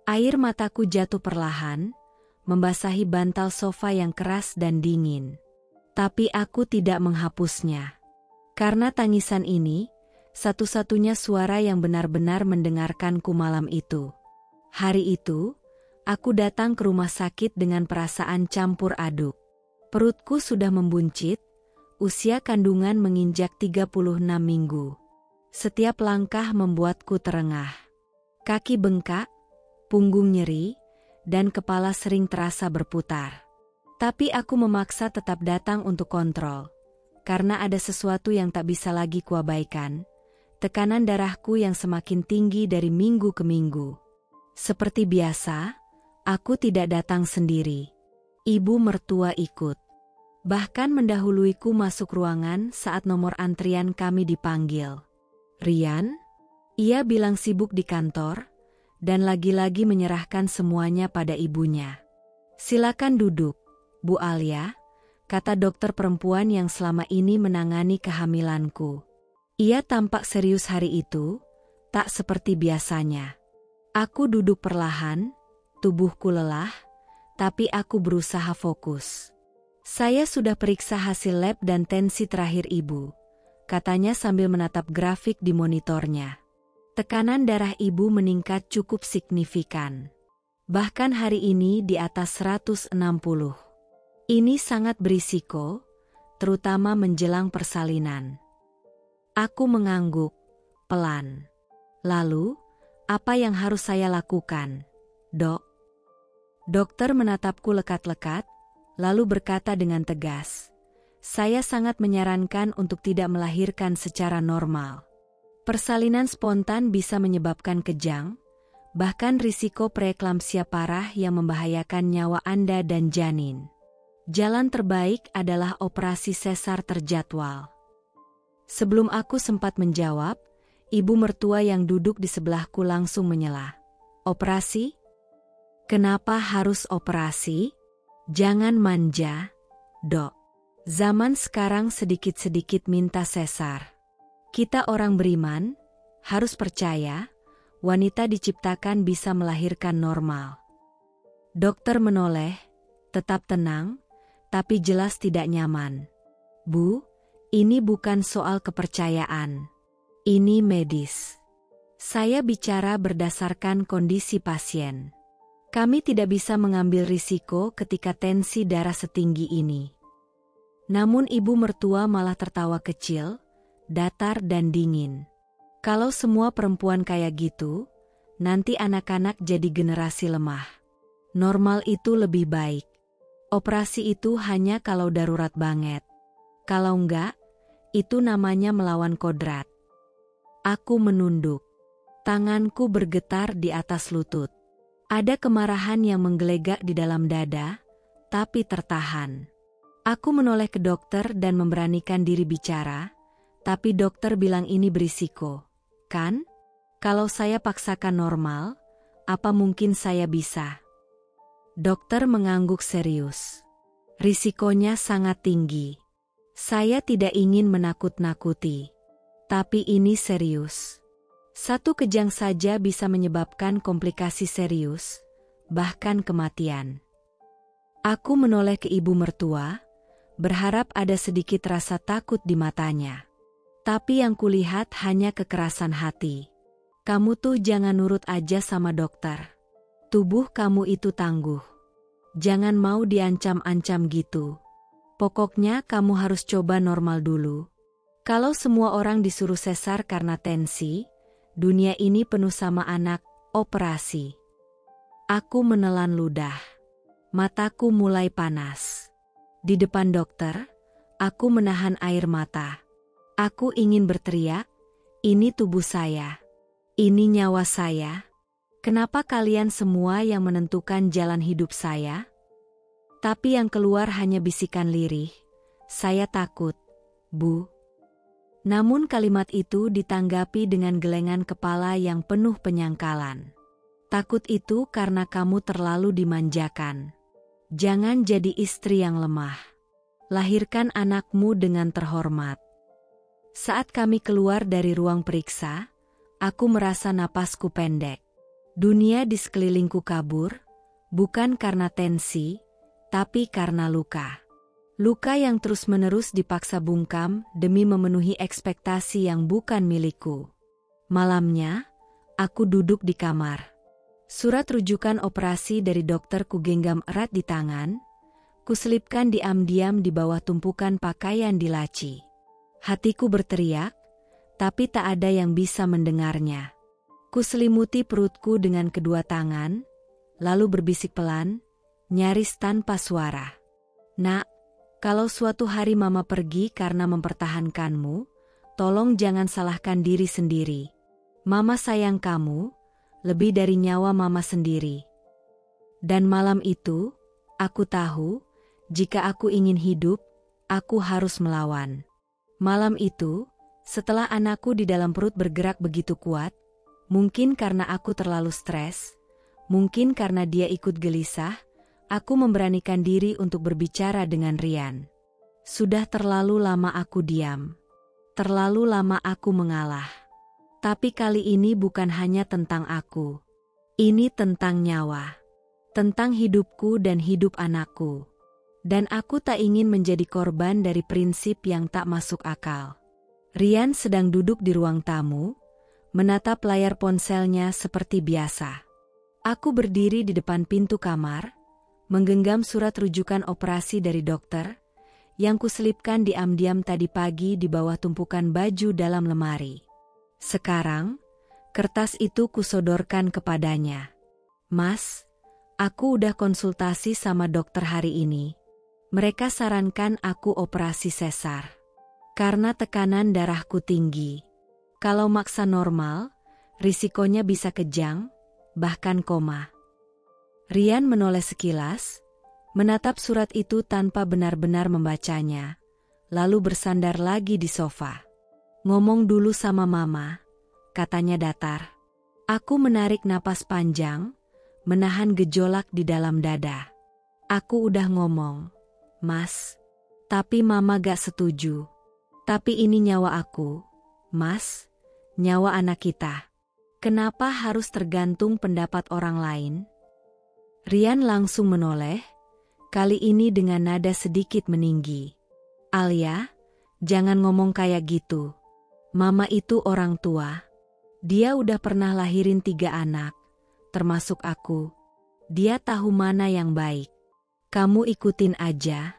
Air mataku jatuh perlahan, membasahi bantal sofa yang keras dan dingin. Tapi aku tidak menghapusnya. Karena tangisan ini, satu-satunya suara yang benar-benar mendengarkanku malam itu. Hari itu, aku datang ke rumah sakit dengan perasaan campur aduk. Perutku sudah membuncit, usia kandungan menginjak 36 minggu. Setiap langkah membuatku terengah. Kaki bengkak, punggung nyeri, dan kepala sering terasa berputar. Tapi aku memaksa tetap datang untuk kontrol. Karena ada sesuatu yang tak bisa lagi kuabaikan. Tekanan darahku yang semakin tinggi dari minggu ke minggu. Seperti biasa, aku tidak datang sendiri. Ibu mertua ikut. Bahkan mendahuluiku masuk ruangan saat nomor antrian kami dipanggil. "Rian?" Ia bilang sibuk di kantor, dan lagi-lagi menyerahkan semuanya pada ibunya. "Silakan duduk, Bu Alia," kata dokter perempuan yang selama ini menangani kehamilanku. Ia tampak serius hari itu, tak seperti biasanya. Aku duduk perlahan, tubuhku lelah, tapi aku berusaha fokus. "Saya sudah periksa hasil lab dan tensi terakhir ibu," katanya sambil menatap grafik di monitornya. Tekanan darah ibu meningkat cukup signifikan. Bahkan hari ini di atas 160. Ini sangat berisiko, terutama menjelang persalinan. Aku mengangguk, pelan. "Lalu, apa yang harus saya lakukan, Dok?" Dokter menatapku lekat-lekat, lalu berkata dengan tegas, "Saya sangat menyarankan untuk tidak melahirkan secara normal. Persalinan spontan bisa menyebabkan kejang, bahkan risiko preeklamsia parah yang membahayakan nyawa Anda dan janin. Jalan terbaik adalah operasi sesar terjadwal." Sebelum aku sempat menjawab, ibu mertua yang duduk di sebelahku langsung menyela. "Operasi? Kenapa harus operasi? Jangan manja, Dok. Zaman sekarang sedikit-sedikit minta sesar. Kita orang beriman, harus percaya, wanita diciptakan bisa melahirkan normal." Dokter menoleh, tetap tenang, tapi jelas tidak nyaman. "Bu, ini bukan soal kepercayaan. Ini medis. Saya bicara berdasarkan kondisi pasien. Kami tidak bisa mengambil risiko ketika tensi darah setinggi ini." Namun ibu mertua malah tertawa kecil, datar dan dingin. "Kalau semua perempuan kayak gitu, nanti anak-anak jadi generasi lemah. Normal itu lebih baik. Operasi itu hanya kalau darurat banget. Kalau enggak, itu namanya melawan kodrat." Aku menunduk. Tanganku bergetar di atas lutut. Ada kemarahan yang menggelegak di dalam dada, tapi tertahan. Aku menoleh ke dokter dan memberanikan diri bicara, tapi dokter bilang ini berisiko. "Kan? Kalau saya paksakan normal, apa mungkin saya bisa?" Dokter mengangguk serius. "Risikonya sangat tinggi. Saya tidak ingin menakut-nakuti. Tapi ini serius. Satu kejang saja bisa menyebabkan komplikasi serius, bahkan kematian." Aku menoleh ke ibu mertua, berharap ada sedikit rasa takut di matanya. Tapi yang kulihat hanya kekerasan hati. "Kamu tuh jangan nurut aja sama dokter. Tubuh kamu itu tangguh. Jangan mau diancam-ancam gitu. Pokoknya kamu harus coba normal dulu. Kalau semua orang disuruh sesar karena tensi, dunia ini penuh sama anak operasi." Aku menelan ludah. Mataku mulai panas. Di depan dokter, aku menahan air mata. Aku ingin berteriak, "Ini tubuh saya. Ini nyawa saya. Kenapa kalian semua yang menentukan jalan hidup saya?" Tapi yang keluar hanya bisikan lirih, "Saya takut, Bu." Namun kalimat itu ditanggapi dengan gelengan kepala yang penuh penyangkalan. "Takut itu karena kamu terlalu dimanjakan. Jangan jadi istri yang lemah. Lahirkan anakmu dengan terhormat." Saat kami keluar dari ruang periksa, aku merasa napasku pendek. Dunia di sekelilingku kabur, bukan karena tensi, tapi karena luka. Luka yang terus-menerus dipaksa bungkam demi memenuhi ekspektasi yang bukan milikku. Malamnya, aku duduk di kamar. Surat rujukan operasi dari dokter kugenggam erat di tangan, kuselipkan diam-diam di bawah tumpukan pakaian di laci. Hatiku berteriak, tapi tak ada yang bisa mendengarnya. Kuselimuti perutku dengan kedua tangan, lalu berbisik pelan, nyaris tanpa suara. Nak, kalau suatu hari Mama pergi karena mempertahankanmu, tolong jangan salahkan diri sendiri. Mama sayang kamu, lebih dari nyawa Mama sendiri. Dan malam itu, aku tahu, jika aku ingin hidup, aku harus melawan. Malam itu, setelah anakku di dalam perut bergerak begitu kuat, mungkin karena aku terlalu stres, mungkin karena dia ikut gelisah, aku memberanikan diri untuk berbicara dengan Rian. Sudah terlalu lama aku diam. Terlalu lama aku mengalah. Tapi kali ini bukan hanya tentang aku. Ini tentang nyawa. Tentang hidupku dan hidup anakku. Dan aku tak ingin menjadi korban dari prinsip yang tak masuk akal. Rian sedang duduk di ruang tamu, menatap layar ponselnya seperti biasa. Aku berdiri di depan pintu kamar, menggenggam surat rujukan operasi dari dokter, yang kuselipkan diam-diam tadi pagi di bawah tumpukan baju dalam lemari. Sekarang, kertas itu kusodorkan kepadanya. Mas, aku udah konsultasi sama dokter hari ini. Mereka sarankan aku operasi sesar. Karena tekanan darahku tinggi. Kalau maksa normal, risikonya bisa kejang, bahkan koma. Rian menoleh sekilas, menatap surat itu tanpa benar-benar membacanya, lalu bersandar lagi di sofa. Ngomong dulu sama Mama, katanya datar. Aku menarik napas panjang, menahan gejolak di dalam dada. Aku udah ngomong, Mas. Tapi Mama gak setuju. Tapi ini nyawa aku, Mas. Nyawa anak kita. Kenapa harus tergantung pendapat orang lain? Rian langsung menoleh, kali ini dengan nada sedikit meninggi. Alia, jangan ngomong kayak gitu. Mama itu orang tua. Dia udah pernah lahirin 3 anak, termasuk aku. Dia tahu mana yang baik. Kamu ikutin aja.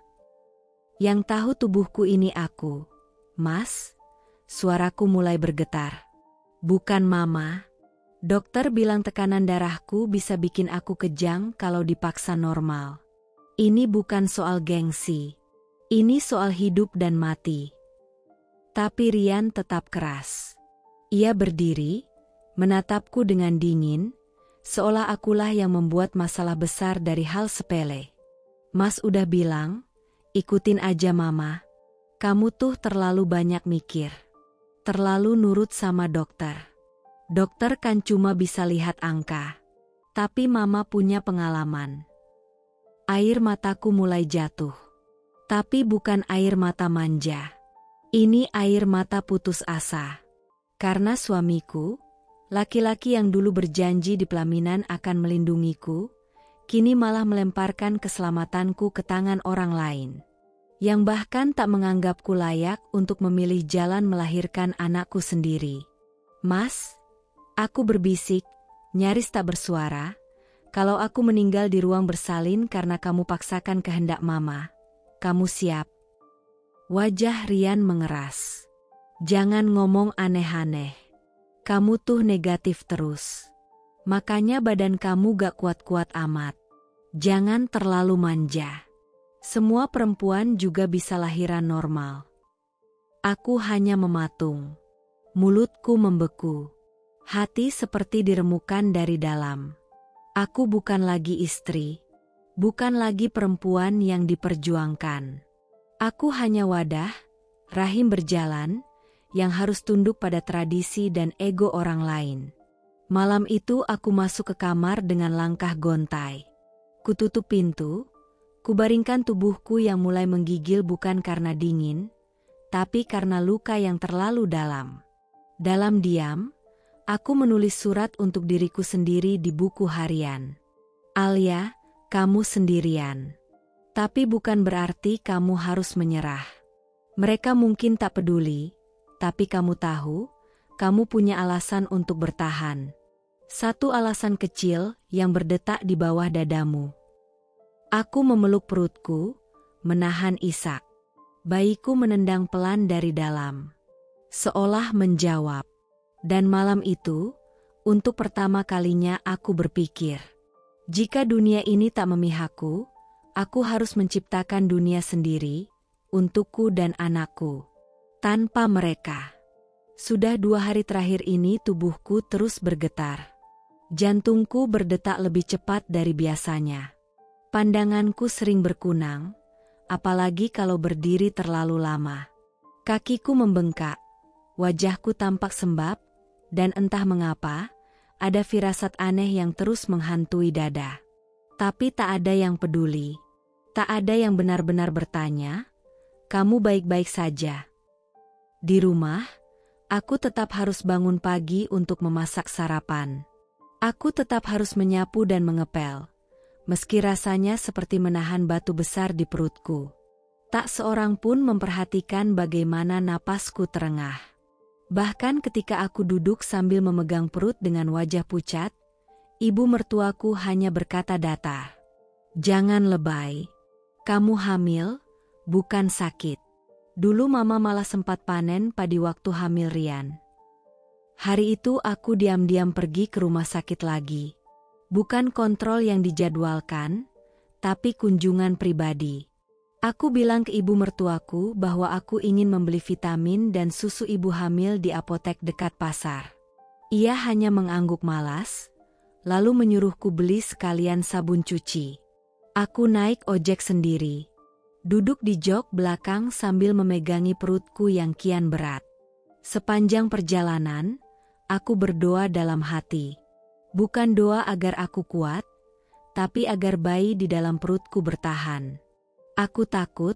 Yang tahu tubuhku ini aku, Mas. Suaraku mulai bergetar. Bukan Mama. Dokter bilang tekanan darahku bisa bikin aku kejang kalau dipaksa normal. Ini bukan soal gengsi. Ini soal hidup dan mati. Tapi Rian tetap keras. Ia berdiri, menatapku dengan dingin, seolah akulah yang membuat masalah besar dari hal sepele. Mas udah bilang, ikutin aja Mama. Kamu tuh terlalu banyak mikir. Terlalu nurut sama dokter. Dokter kan cuma bisa lihat angka. Tapi Mama punya pengalaman. Air mataku mulai jatuh. Tapi bukan air mata manja. Ini air mata putus asa. Karena suamiku, laki-laki yang dulu berjanji di pelaminan akan melindungiku, kini malah melemparkan keselamatanku ke tangan orang lain. Yang bahkan tak menganggapku layak untuk memilih jalan melahirkan anakku sendiri. Mas, aku berbisik, nyaris tak bersuara, kalau aku meninggal di ruang bersalin karena kamu paksakan kehendak Mama, kamu siap? Wajah Rian mengeras. Jangan ngomong aneh-aneh. Kamu tuh negatif terus. Makanya badan kamu gak kuat-kuat amat. Jangan terlalu manja. Semua perempuan juga bisa lahiran normal. Aku hanya mematung. Mulutku membeku. Hati seperti diremukan dari dalam. Aku bukan lagi istri. Bukan lagi perempuan yang diperjuangkan. Aku hanya wadah, rahim berjalan, yang harus tunduk pada tradisi dan ego orang lain. Malam itu aku masuk ke kamar dengan langkah gontai. Kututup pintu, kubaringkan tubuhku yang mulai menggigil bukan karena dingin, tapi karena luka yang terlalu dalam. Dalam diam, aku menulis surat untuk diriku sendiri di buku harian. Alia, kamu sendirian. Tapi bukan berarti kamu harus menyerah. Mereka mungkin tak peduli, tapi kamu tahu, kamu punya alasan untuk bertahan. Satu alasan kecil yang berdetak di bawah dadamu. Aku memeluk perutku, menahan isak. Bayiku menendang pelan dari dalam. Seolah menjawab. Dan malam itu, Untuk pertama kalinya aku berpikir, jika dunia ini tak memihakku, aku harus menciptakan dunia sendiri, untukku dan anakku. Tanpa mereka. Sudah 2 hari terakhir ini tubuhku terus bergetar. Jantungku berdetak lebih cepat dari biasanya. Pandanganku sering berkunang, apalagi kalau berdiri terlalu lama. Kakiku membengkak, wajahku tampak sembab, dan entah mengapa, ada firasat aneh yang terus menghantui dada. Tapi tak ada yang peduli. Tak ada yang benar-benar bertanya, "Kamu baik-baik saja?" Di rumah, aku tetap harus bangun pagi untuk memasak sarapan. Aku tetap harus menyapu dan mengepel, meski rasanya seperti menahan batu besar di perutku. Tak seorang pun memperhatikan bagaimana napasku terengah. Bahkan ketika aku duduk sambil memegang perut dengan wajah pucat, ibu mertuaku hanya berkata datar, "Jangan lebay. Kamu hamil, bukan sakit." Dulu mama malah sempat panen padi waktu hamil Rian. Hari itu aku diam-diam pergi ke rumah sakit lagi. Bukan kontrol yang dijadwalkan, tapi kunjungan pribadi. Aku bilang ke ibu mertuaku bahwa aku ingin membeli vitamin dan susu ibu hamil di apotek dekat pasar. Ia hanya mengangguk malas, lalu menyuruhku beli sekalian sabun cuci. Aku naik ojek sendiri. Duduk di jok belakang sambil memegangi perutku yang kian berat. Sepanjang perjalanan, aku berdoa dalam hati. Bukan doa agar aku kuat, tapi agar bayi di dalam perutku bertahan. Aku takut,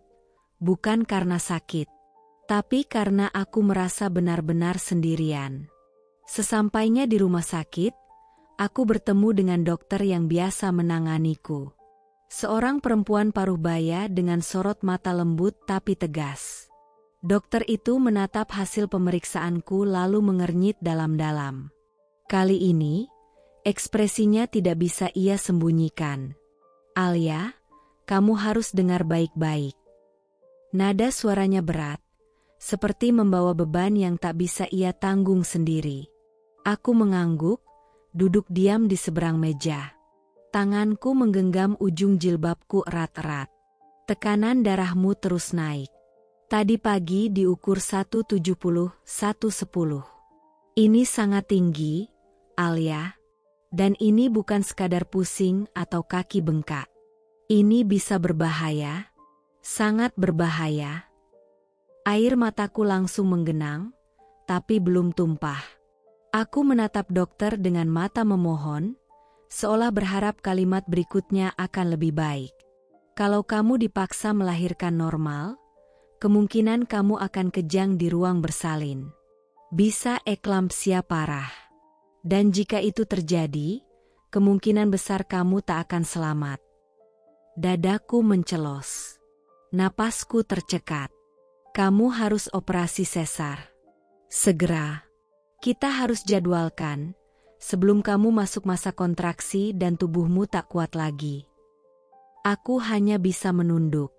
bukan karena sakit, tapi karena aku merasa benar-benar sendirian. Sesampainya di rumah sakit, aku bertemu dengan dokter yang biasa menanganiku. Seorang perempuan paruh baya dengan sorot mata lembut tapi tegas. Dokter itu menatap hasil pemeriksaanku lalu mengernyit dalam-dalam. Kali ini, ekspresinya tidak bisa ia sembunyikan. "Alia, kamu harus dengar baik-baik." Nada suaranya berat, seperti membawa beban yang tak bisa ia tanggung sendiri. Aku mengangguk, duduk diam di seberang meja. Tanganku menggenggam ujung jilbabku erat-erat. "Tekanan darahmu terus naik. Tadi pagi diukur 170, 110. Ini sangat tinggi, Alia. Dan ini bukan sekadar pusing atau kaki bengkak. Ini bisa berbahaya, sangat berbahaya." Air mataku langsung menggenang, tapi belum tumpah. Aku menatap dokter dengan mata memohon, seolah berharap kalimat berikutnya akan lebih baik. "Kalau kamu dipaksa melahirkan normal, kemungkinan kamu akan kejang di ruang bersalin. Bisa eklampsia parah. Dan jika itu terjadi, kemungkinan besar kamu tak akan selamat." Dadaku mencelos. Napasku tercekat. "Kamu harus operasi sesar. Segera. Kita harus jadwalkan, sebelum kamu masuk masa kontraksi dan tubuhmu tak kuat lagi." Aku hanya bisa menunduk.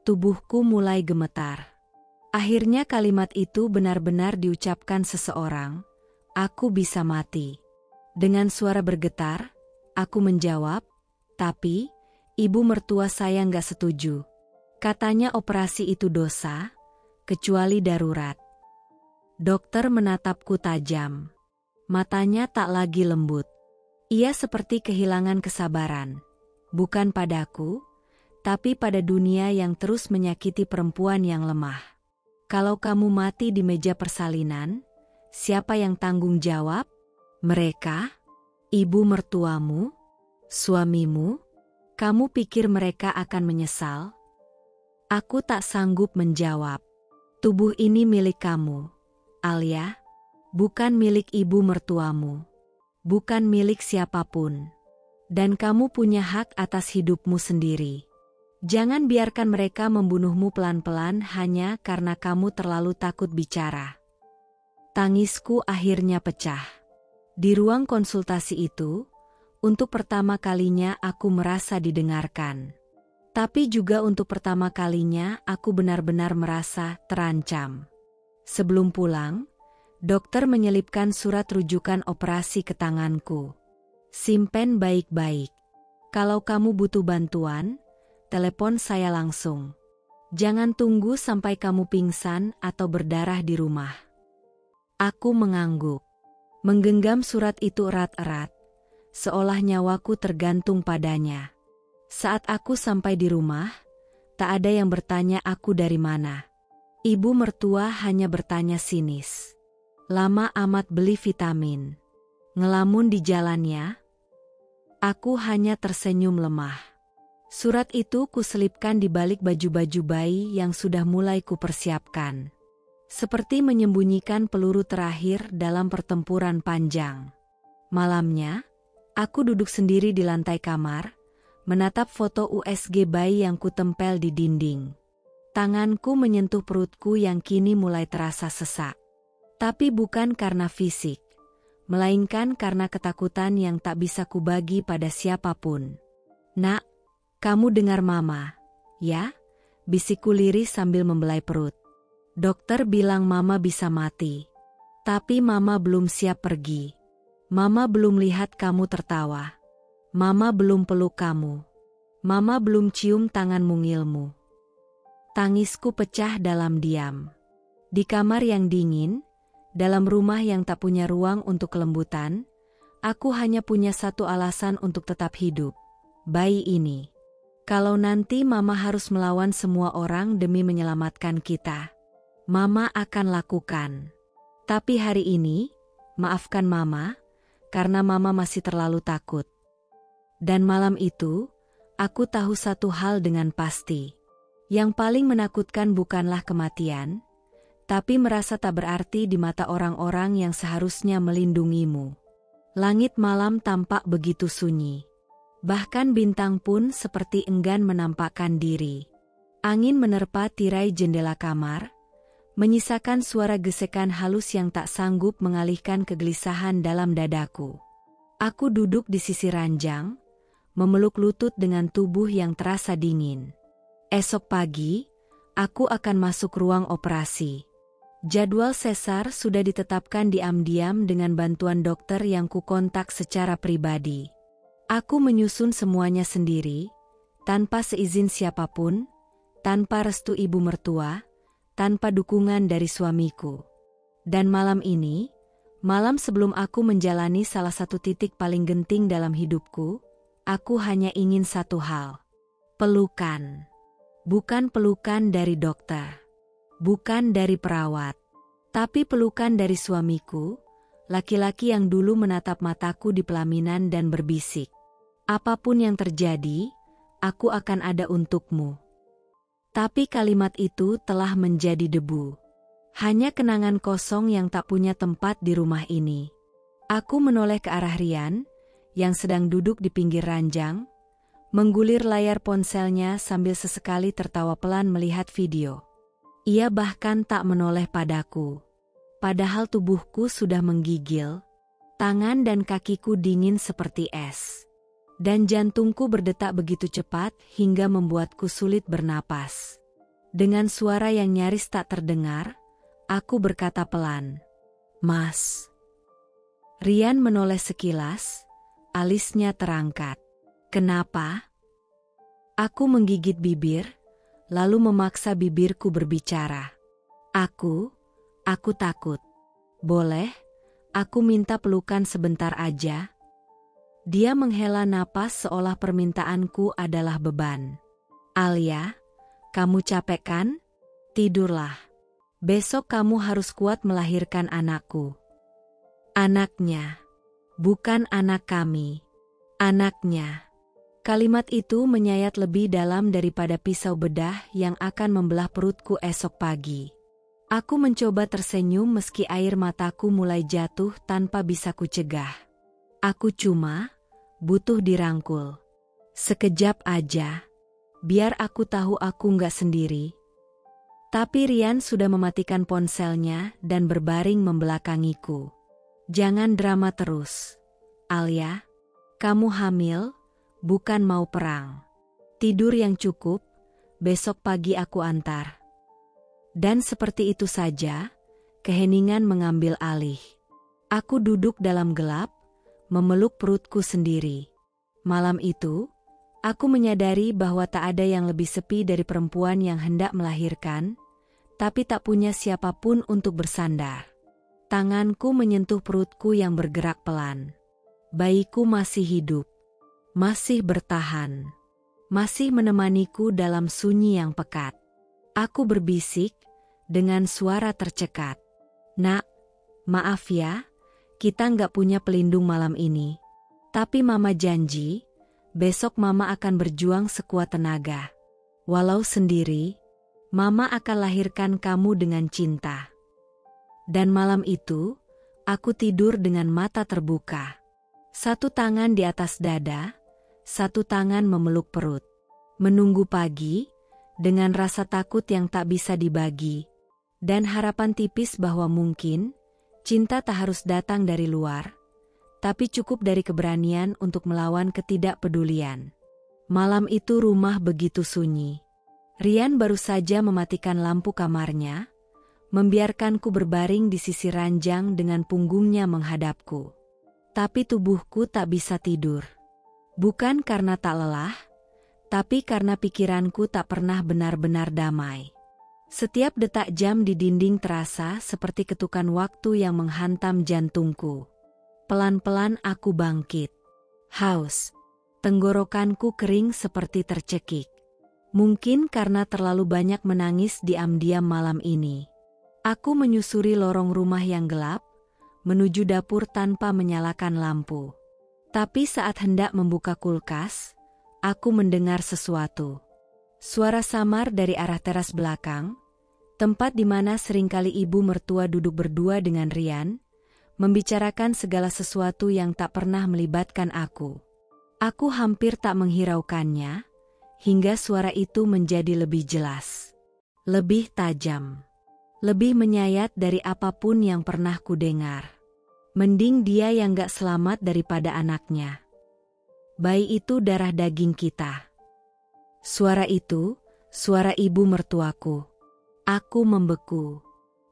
Tubuhku mulai gemetar. Akhirnya kalimat itu benar-benar diucapkan seseorang, "Aku bisa mati." Dengan suara bergetar, aku menjawab, "Tapi, ibu mertua saya nggak setuju. Katanya operasi itu dosa, kecuali darurat." Dokter menatapku tajam. Matanya tak lagi lembut. Ia seperti kehilangan kesabaran. Bukan padaku, tapi pada dunia yang terus menyakiti perempuan yang lemah. "Kalau kamu mati di meja persalinan, siapa yang tanggung jawab? Mereka? Ibu mertuamu? Suamimu? Kamu pikir mereka akan menyesal?" Aku tak sanggup menjawab. "Tubuh ini milik kamu, Alia. Bukan milik ibu mertuamu. Bukan milik siapapun. Dan kamu punya hak atas hidupmu sendiri. Jangan biarkan mereka membunuhmu pelan-pelan hanya karena kamu terlalu takut bicara." Tangisku akhirnya pecah. Di ruang konsultasi itu, untuk pertama kalinya aku merasa didengarkan. Tapi juga untuk pertama kalinya aku benar-benar merasa terancam. Sebelum pulang, Dokter menyelipkan surat rujukan operasi ke tanganku. Simpen baik-baik. Kalau kamu butuh bantuan, telepon saya langsung. Jangan tunggu sampai kamu pingsan atau berdarah di rumah. Aku mengangguk. Menggenggam surat itu erat-erat, seolah nyawaku tergantung padanya. Saat aku sampai di rumah, tak ada yang bertanya aku dari mana. Ibu mertua hanya bertanya sinis. Lama amat beli vitamin. Ngelamun di jalannya? Aku hanya tersenyum lemah. Surat itu kuselipkan di balik baju-baju bayi yang sudah mulai kupersiapkan. Seperti menyembunyikan peluru terakhir dalam pertempuran panjang. Malamnya, aku duduk sendiri di lantai kamar, menatap foto USG bayi yang kutempel di dinding. Tanganku menyentuh perutku yang kini mulai terasa sesak. Tapi bukan karena fisik, melainkan karena ketakutan yang tak bisa kubagi pada siapapun. Nak, kamu dengar mama, ya? Bisikku lirih sambil membelai perut. Dokter bilang mama bisa mati. Tapi mama belum siap pergi. Mama belum lihat kamu tertawa. Mama belum peluk kamu. Mama belum cium tangan mungilmu. Tangisku pecah dalam diam. Di kamar yang dingin, dalam rumah yang tak punya ruang untuk kelembutan, aku hanya punya satu alasan untuk tetap hidup. Bayi ini. Kalau nanti mama harus melawan semua orang demi menyelamatkan kita, mama akan lakukan. Tapi hari ini, maafkan mama, karena mama masih terlalu takut. Dan malam itu, aku tahu satu hal dengan pasti. Yang paling menakutkan bukanlah kematian, tapi merasa tak berarti di mata orang-orang yang seharusnya melindungimu. Langit malam tampak begitu sunyi. Bahkan bintang pun seperti enggan menampakkan diri. Angin menerpa tirai jendela kamar, menyisakan suara gesekan halus yang tak sanggup mengalihkan kegelisahan dalam dadaku. Aku duduk di sisi ranjang, memeluk lutut dengan tubuh yang terasa dingin. Esok pagi, aku akan masuk ruang operasi. Jadwal sesar sudah ditetapkan diam-diam dengan bantuan dokter yang kukontak secara pribadi. Aku menyusun semuanya sendiri, tanpa seizin siapapun, tanpa restu ibu mertua, tanpa dukungan dari suamiku. Dan malam ini, malam sebelum aku menjalani salah satu titik paling genting dalam hidupku, aku hanya ingin satu hal. Pelukan. Bukan pelukan dari dokter. Bukan dari perawat. Tapi pelukan dari suamiku, laki-laki yang dulu menatap mataku di pelaminan dan berbisik. Apapun yang terjadi, aku akan ada untukmu. Tapi kalimat itu telah menjadi debu. Hanya kenangan kosong yang tak punya tempat di rumah ini. Aku menoleh ke arah Rian, yang sedang duduk di pinggir ranjang, menggulir layar ponselnya sambil sesekali tertawa pelan melihat video. Ia bahkan tak menoleh padaku. Padahal tubuhku sudah menggigil, tangan dan kakiku dingin seperti es. Dan jantungku berdetak begitu cepat hingga membuatku sulit bernapas. Dengan suara yang nyaris tak terdengar, aku berkata pelan, "Mas." Rian menoleh sekilas, alisnya terangkat. "Kenapa?" Aku menggigit bibir, lalu memaksa bibirku berbicara. Aku takut. Boleh, aku minta pelukan sebentar aja." Dia menghela napas seolah permintaanku adalah beban. "Alia, kamu capek kan? Tidurlah. Besok kamu harus kuat melahirkan anakku." "Anaknya. Bukan anak kami. Anaknya." Kalimat itu menyayat lebih dalam daripada pisau bedah yang akan membelah perutku esok pagi. Aku mencoba tersenyum meski air mataku mulai jatuh tanpa bisa kucegah. Aku cuma butuh dirangkul. Sekejap aja. Biar aku tahu aku nggak sendiri. Tapi Rian sudah mematikan ponselnya dan berbaring membelakangiku. "Jangan drama terus. Alia, kamu hamil, bukan mau perang. Tidur yang cukup, besok pagi aku antar." Dan seperti itu saja, keheningan mengambil alih. Aku duduk dalam gelap, memeluk perutku sendiri. Malam itu, aku menyadari bahwa tak ada yang lebih sepi dari perempuan yang hendak melahirkan, tapi tak punya siapapun untuk bersandar. Tanganku menyentuh perutku yang bergerak pelan. Bayiku masih hidup, masih bertahan, masih menemaniku dalam sunyi yang pekat. Aku berbisik dengan suara tercekat. "Nak, maaf ya, kita nggak punya pelindung malam ini. Tapi Mama janji, besok Mama akan berjuang sekuat tenaga. Walau sendiri, Mama akan lahirkan kamu dengan cinta." Dan malam itu, aku tidur dengan mata terbuka. Satu tangan di atas dada, satu tangan memeluk perut. Menunggu pagi, dengan rasa takut yang tak bisa dibagi, dan harapan tipis bahwa mungkin cinta tak harus datang dari luar, tapi cukup dari keberanian untuk melawan ketidakpedulian. Malam itu rumah begitu sunyi. Rian baru saja mematikan lampu kamarnya, membiarkanku berbaring di sisi ranjang dengan punggungnya menghadapku. Tapi tubuhku tak bisa tidur. Bukan karena tak lelah, tapi karena pikiranku tak pernah benar-benar damai. Setiap detak jam di dinding terasa seperti ketukan waktu yang menghantam jantungku. Pelan-pelan aku bangkit. Haus. Tenggorokanku kering seperti tercekik. Mungkin karena terlalu banyak menangis diam-diam malam ini. Aku menyusuri lorong rumah yang gelap, menuju dapur tanpa menyalakan lampu. Tapi saat hendak membuka kulkas, aku mendengar sesuatu. Suara samar dari arah teras belakang, tempat di mana seringkali ibu mertua duduk berdua dengan Rian, membicarakan segala sesuatu yang tak pernah melibatkan aku. Aku hampir tak menghiraukannya, hingga suara itu menjadi lebih jelas, lebih tajam, lebih menyayat dari apapun yang pernah kudengar. Mending dia yang gak selamat daripada anaknya. Bayi itu darah daging kita. Suara itu, suara ibu mertuaku. Aku membeku.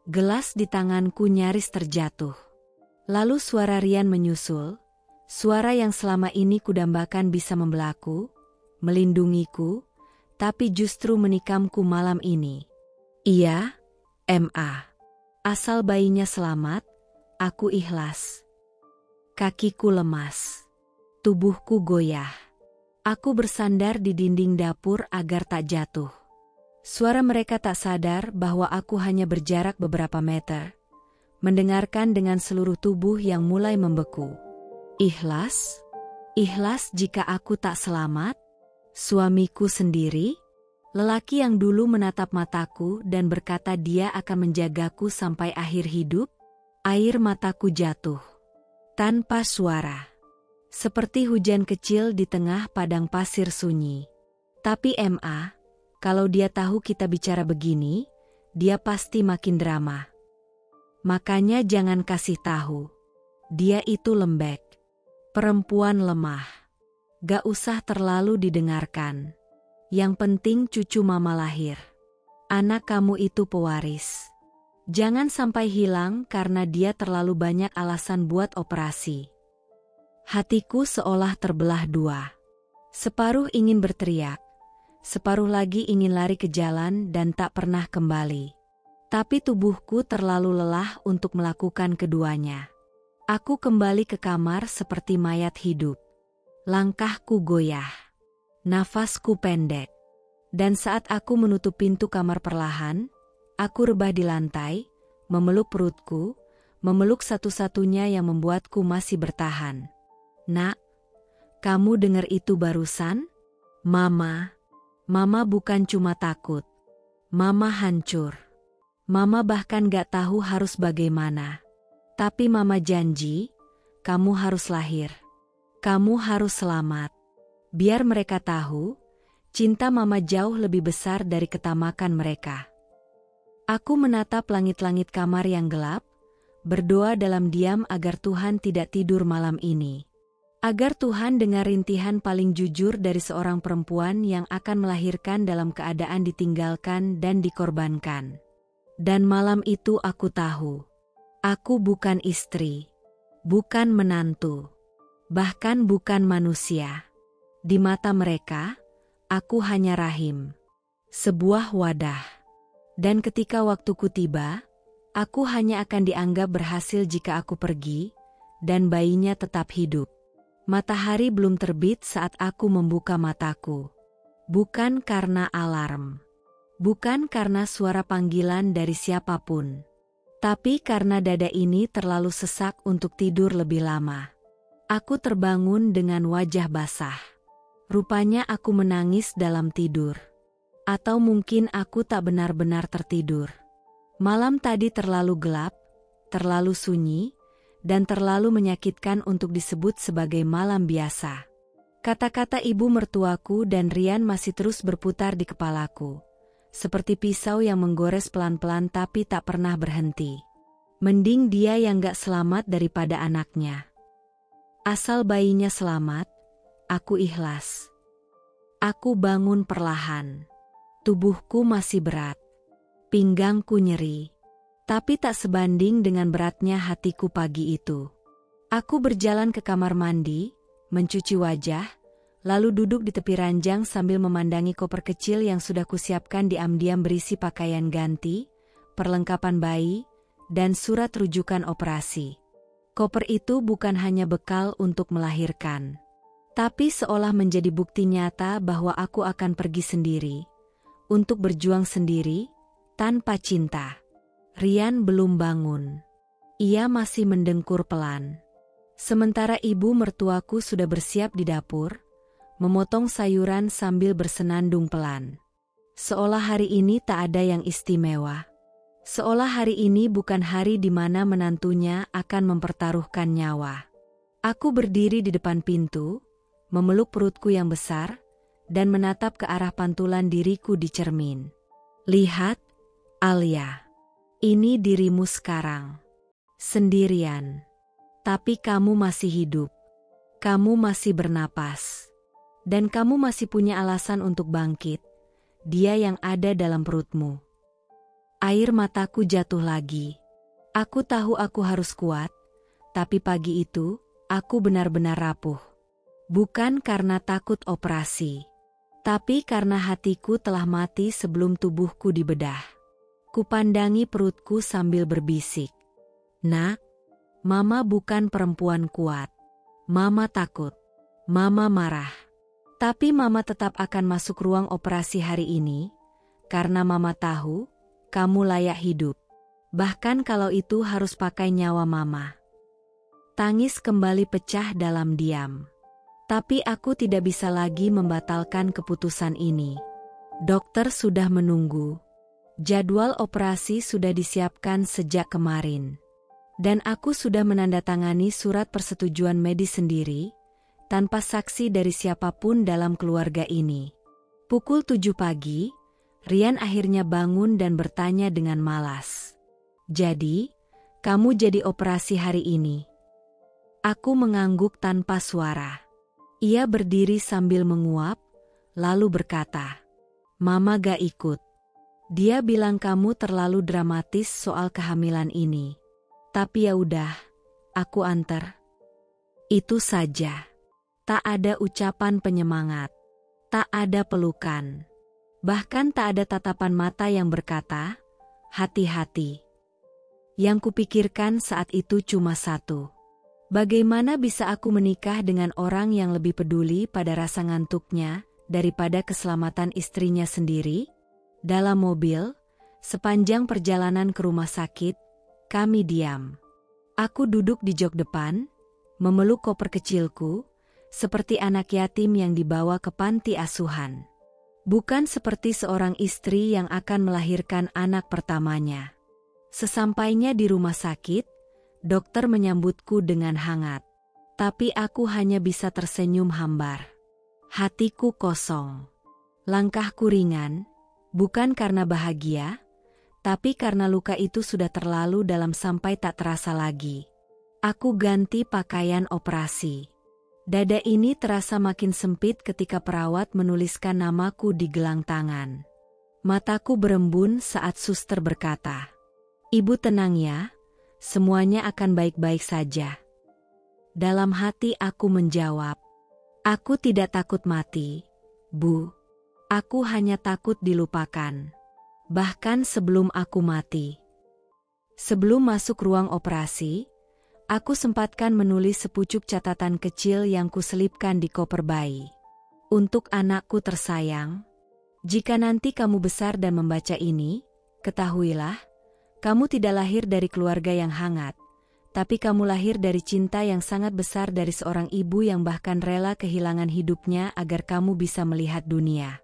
Gelas di tanganku nyaris terjatuh. Lalu suara Rian menyusul, suara yang selama ini kudambakan bisa membelaku, melindungiku, tapi justru menikamku malam ini. Iya, MA. Asal bayinya selamat, aku ikhlas. Kakiku lemas. Tubuhku goyah. Aku bersandar di dinding dapur agar tak jatuh. Suara mereka tak sadar bahwa aku hanya berjarak beberapa meter, mendengarkan dengan seluruh tubuh yang mulai membeku. Ikhlas? Ikhlas jika aku tak selamat? Suamiku sendiri? Lelaki yang dulu menatap mataku dan berkata dia akan menjagaku sampai akhir hidup? Air mataku jatuh. Tanpa suara. Seperti hujan kecil di tengah padang pasir sunyi. Tapi MA, kalau dia tahu kita bicara begini, dia pasti makin drama. Makanya jangan kasih tahu. Dia itu lembek. Perempuan lemah. Gak usah terlalu didengarkan. Yang penting cucu mama lahir. Anak kamu itu pewaris. Jangan sampai hilang karena dia terlalu banyak alasan buat operasi. Hatiku seolah terbelah dua. Separuh ingin berteriak. Separuh lagi ingin lari ke jalan dan tak pernah kembali. Tapi tubuhku terlalu lelah untuk melakukan keduanya. Aku kembali ke kamar seperti mayat hidup. Langkahku goyah. Nafasku pendek. Dan saat aku menutup pintu kamar perlahan, aku rebah di lantai, memeluk perutku, memeluk satu-satunya yang membuatku masih bertahan. Nak, kamu dengar itu barusan? Mama. Mama bukan cuma takut. Mama hancur. Mama bahkan gak tahu harus bagaimana. Tapi Mama janji, kamu harus lahir. Kamu harus selamat. Biar mereka tahu, cinta Mama jauh lebih besar dari ketamakan mereka. Aku menatap langit-langit kamar yang gelap, berdoa dalam diam agar Tuhan tidak tidur malam ini. Agar Tuhan dengar rintihan paling jujur dari seorang perempuan yang akan melahirkan dalam keadaan ditinggalkan dan dikorbankan. Dan malam itu aku tahu, aku bukan istri, bukan menantu, bahkan bukan manusia. Di mata mereka, aku hanya rahim, sebuah wadah. Dan ketika waktuku tiba, aku hanya akan dianggap berhasil jika aku pergi, dan bayinya tetap hidup. Matahari belum terbit saat aku membuka mataku. Bukan karena alarm. Bukan karena suara panggilan dari siapapun. Tapi karena dada ini terlalu sesak untuk tidur lebih lama. Aku terbangun dengan wajah basah. Rupanya aku menangis dalam tidur. Atau mungkin aku tak benar-benar tertidur. Malam tadi terlalu gelap, terlalu sunyi, dan terlalu menyakitkan untuk disebut sebagai malam biasa. Kata-kata ibu mertuaku dan Rian masih terus berputar di kepalaku. Seperti pisau yang menggores pelan-pelan tapi tak pernah berhenti. Mending dia yang gak selamat daripada anaknya. Asal bayinya selamat, aku ikhlas. Aku bangun perlahan. Tubuhku masih berat. Pinggangku nyeri. Tapi tak sebanding dengan beratnya hatiku pagi itu. Aku berjalan ke kamar mandi, mencuci wajah, lalu duduk di tepi ranjang sambil memandangi koper kecil yang sudah kusiapkan diam-diam berisi pakaian ganti, perlengkapan bayi, dan surat rujukan operasi. Koper itu bukan hanya bekal untuk melahirkan, tapi seolah menjadi bukti nyata bahwa aku akan pergi sendiri, untuk berjuang sendiri, tanpa cinta. Rian belum bangun. Ia masih mendengkur pelan. Sementara ibu mertuaku sudah bersiap di dapur, memotong sayuran sambil bersenandung pelan. Seolah hari ini tak ada yang istimewa. Seolah hari ini bukan hari di mana menantunya akan mempertaruhkan nyawa. Aku berdiri di depan pintu, memeluk perutku yang besar, dan menatap ke arah pantulan diriku di cermin. Lihat, Alia. Ini dirimu sekarang. Sendirian. Tapi kamu masih hidup. Kamu masih bernapas. Dan kamu masih punya alasan untuk bangkit. Dia yang ada dalam perutmu. Air mataku jatuh lagi. Aku tahu aku harus kuat, tapi pagi itu, aku benar-benar rapuh. Bukan karena takut operasi, tapi karena hatiku telah mati sebelum tubuhku dibedah. Kupandangi perutku sambil berbisik. Nak, Mama bukan perempuan kuat. Mama takut. Mama marah. Tapi Mama tetap akan masuk ruang operasi hari ini, karena Mama tahu, kamu layak hidup. Bahkan kalau itu harus pakai nyawa Mama. Tangis kembali pecah dalam diam. Tapi aku tidak bisa lagi membatalkan keputusan ini. Dokter sudah menunggu. Jadwal operasi sudah disiapkan sejak kemarin. Dan aku sudah menandatangani surat persetujuan medis sendiri, tanpa saksi dari siapapun dalam keluarga ini. Pukul 7 pagi, Rian akhirnya bangun dan bertanya dengan malas. Jadi, kamu jadi operasi hari ini? Aku mengangguk tanpa suara. Ia berdiri sambil menguap, lalu berkata, Mama gak ikut. Dia bilang kamu terlalu dramatis soal kehamilan ini. Tapi ya udah, aku antar. Itu saja. Tak ada ucapan penyemangat. Tak ada pelukan. Bahkan tak ada tatapan mata yang berkata, hati-hati. Yang kupikirkan saat itu cuma satu. Bagaimana bisa aku menikah dengan orang yang lebih peduli pada rasa ngantuknya daripada keselamatan istrinya sendiri? Dalam mobil, sepanjang perjalanan ke rumah sakit, kami diam. Aku duduk di jok depan, memeluk koper kecilku, seperti anak yatim yang dibawa ke panti asuhan. Bukan seperti seorang istri yang akan melahirkan anak pertamanya. Sesampainya di rumah sakit, dokter menyambutku dengan hangat. Tapi aku hanya bisa tersenyum hambar. Hatiku kosong. Langkahku ringan, bukan karena bahagia, tapi karena luka itu sudah terlalu dalam sampai tak terasa lagi. Aku ganti pakaian operasi. Dada ini terasa makin sempit ketika perawat menuliskan namaku di gelang tangan. Mataku berembun saat suster berkata, "Ibu tenang ya, semuanya akan baik-baik saja." Dalam hati aku menjawab, "Aku tidak takut mati, Bu. Aku hanya takut dilupakan." Bahkan sebelum aku mati. Sebelum masuk ruang operasi, aku sempatkan menulis sepucuk catatan kecil yang kuselipkan di koper bayi. "Untuk anakku tersayang, jika nanti kamu besar dan membaca ini, ketahuilah, kamu tidak lahir dari keluarga yang hangat, tapi kamu lahir dari cinta yang sangat besar dari seorang ibu yang bahkan rela kehilangan hidupnya agar kamu bisa melihat dunia.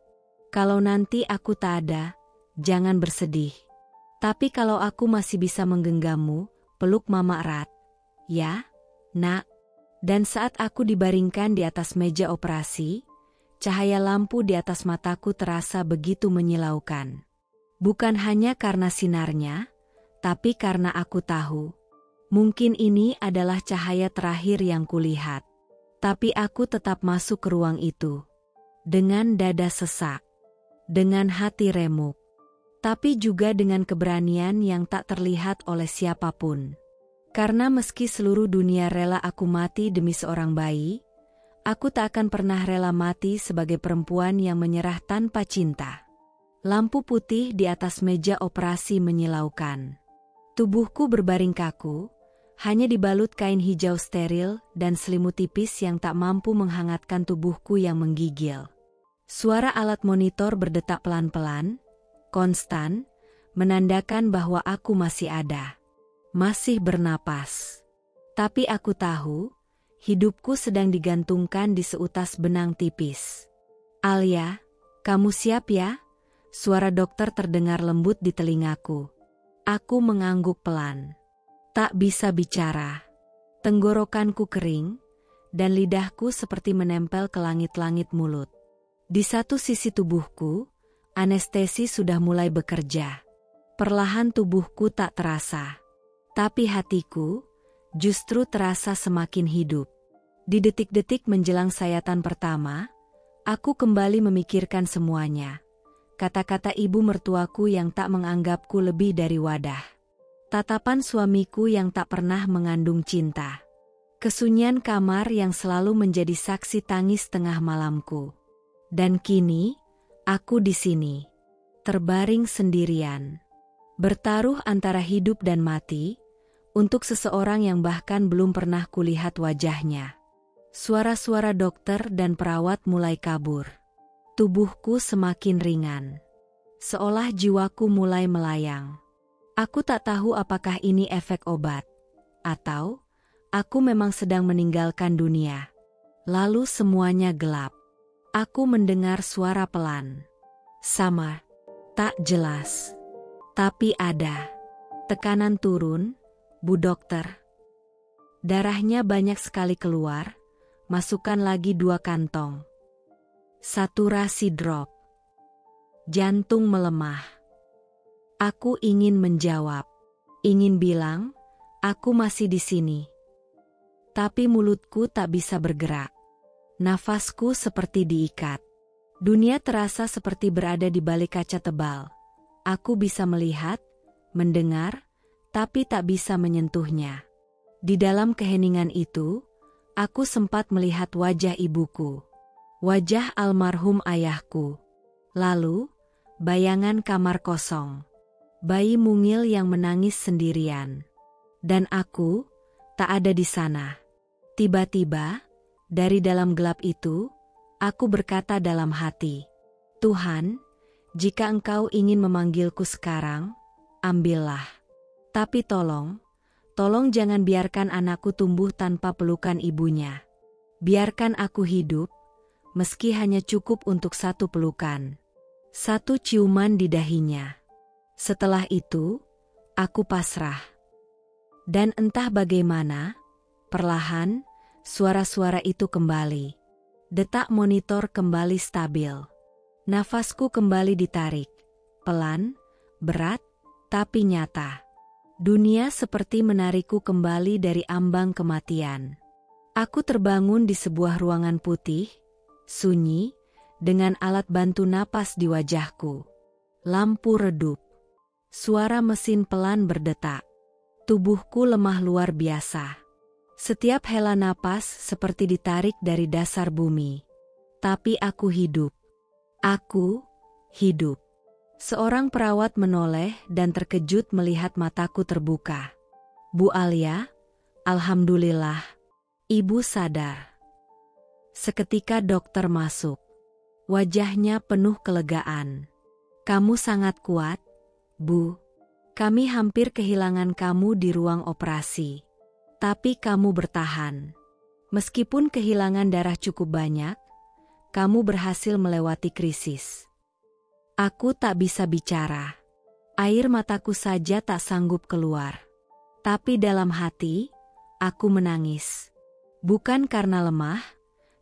Kalau nanti aku tak ada, jangan bersedih. Tapi kalau aku masih bisa menggenggammu, peluk Mama erat. Ya, Nak." Dan saat aku dibaringkan di atas meja operasi, cahaya lampu di atas mataku terasa begitu menyilaukan. Bukan hanya karena sinarnya, tapi karena aku tahu, mungkin ini adalah cahaya terakhir yang kulihat. Tapi aku tetap masuk ke ruang itu. Dengan dada sesak. Dengan hati remuk. Tapi juga dengan keberanian yang tak terlihat oleh siapapun. Karena meski seluruh dunia rela aku mati demi seorang bayi, aku tak akan pernah rela mati sebagai perempuan yang menyerah tanpa cinta. Lampu putih di atas meja operasi menyilaukan. Tubuhku berbaring kaku, hanya dibalut kain hijau steril dan selimut tipis yang tak mampu menghangatkan tubuhku yang menggigil. Suara alat monitor berdetak pelan-pelan, konstan, menandakan bahwa aku masih ada. Masih bernapas. Tapi aku tahu, hidupku sedang digantungkan di seutas benang tipis. "Alia, kamu siap ya?" Suara dokter terdengar lembut di telingaku. Aku mengangguk pelan. Tak bisa bicara. Tenggorokanku kering, dan lidahku seperti menempel ke langit-langit mulut. Di satu sisi tubuhku, anestesi sudah mulai bekerja. Perlahan tubuhku tak terasa. Tapi hatiku justru terasa semakin hidup. Di detik-detik menjelang sayatan pertama, aku kembali memikirkan semuanya. Kata-kata ibu mertuaku yang tak menganggapku lebih dari wadah. Tatapan suamiku yang tak pernah mengandung cinta. Kesunyian kamar yang selalu menjadi saksi tangis tengah malamku. Dan kini, aku di sini, terbaring sendirian. Bertaruh antara hidup dan mati, untuk seseorang yang bahkan belum pernah kulihat wajahnya. Suara-suara dokter dan perawat mulai kabur. Tubuhku semakin ringan. Seolah jiwaku mulai melayang. Aku tak tahu apakah ini efek obat, atau aku memang sedang meninggalkan dunia. Lalu semuanya gelap. Aku mendengar suara pelan. Samar. Tak jelas. Tapi ada. Tekanan turun, Bu Dokter. Darahnya banyak sekali keluar. Masukkan lagi 2 kantong. Saturasi drop. Jantung melemah. Aku ingin menjawab. Ingin bilang, aku masih di sini. Tapi mulutku tak bisa bergerak. Nafasku seperti diikat. Dunia terasa seperti berada di balik kaca tebal. Aku bisa melihat, mendengar, tapi tak bisa menyentuhnya. Di dalam keheningan itu, aku sempat melihat wajah ibuku. Wajah almarhum ayahku. Lalu, bayangan kamar kosong. Bayi mungil yang menangis sendirian. Dan aku, tak ada di sana. Tiba-tiba, dari dalam gelap itu, aku berkata dalam hati, "Tuhan, jika Engkau ingin memanggilku sekarang, ambillah. Tapi tolong jangan biarkan anakku tumbuh tanpa pelukan ibunya. Biarkan aku hidup, meski hanya cukup untuk 1 pelukan. 1 ciuman di dahinya. Setelah itu, aku pasrah." Dan entah bagaimana, perlahan, suara-suara itu kembali. Detak monitor kembali stabil. Nafasku kembali ditarik. Pelan, berat, tapi nyata. Dunia seperti menarikku kembali dari ambang kematian. Aku terbangun di sebuah ruangan putih, sunyi, dengan alat bantu napas di wajahku. Lampu redup. Suara mesin pelan berdetak. Tubuhku lemah luar biasa. Setiap hela napas seperti ditarik dari dasar bumi. Tapi aku hidup. Aku hidup. Seorang perawat menoleh dan terkejut melihat mataku terbuka. Bu Alia, alhamdulillah, Ibu sadar. Seketika dokter masuk. Wajahnya penuh kelegaan. Kamu sangat kuat, Bu. Kami hampir kehilangan kamu di ruang operasi. Tapi kamu bertahan. Meskipun kehilangan darah cukup banyak, kamu berhasil melewati krisis. Aku tak bisa bicara. Air mataku saja tak sanggup keluar. Tapi dalam hati, aku menangis. Bukan karena lemah,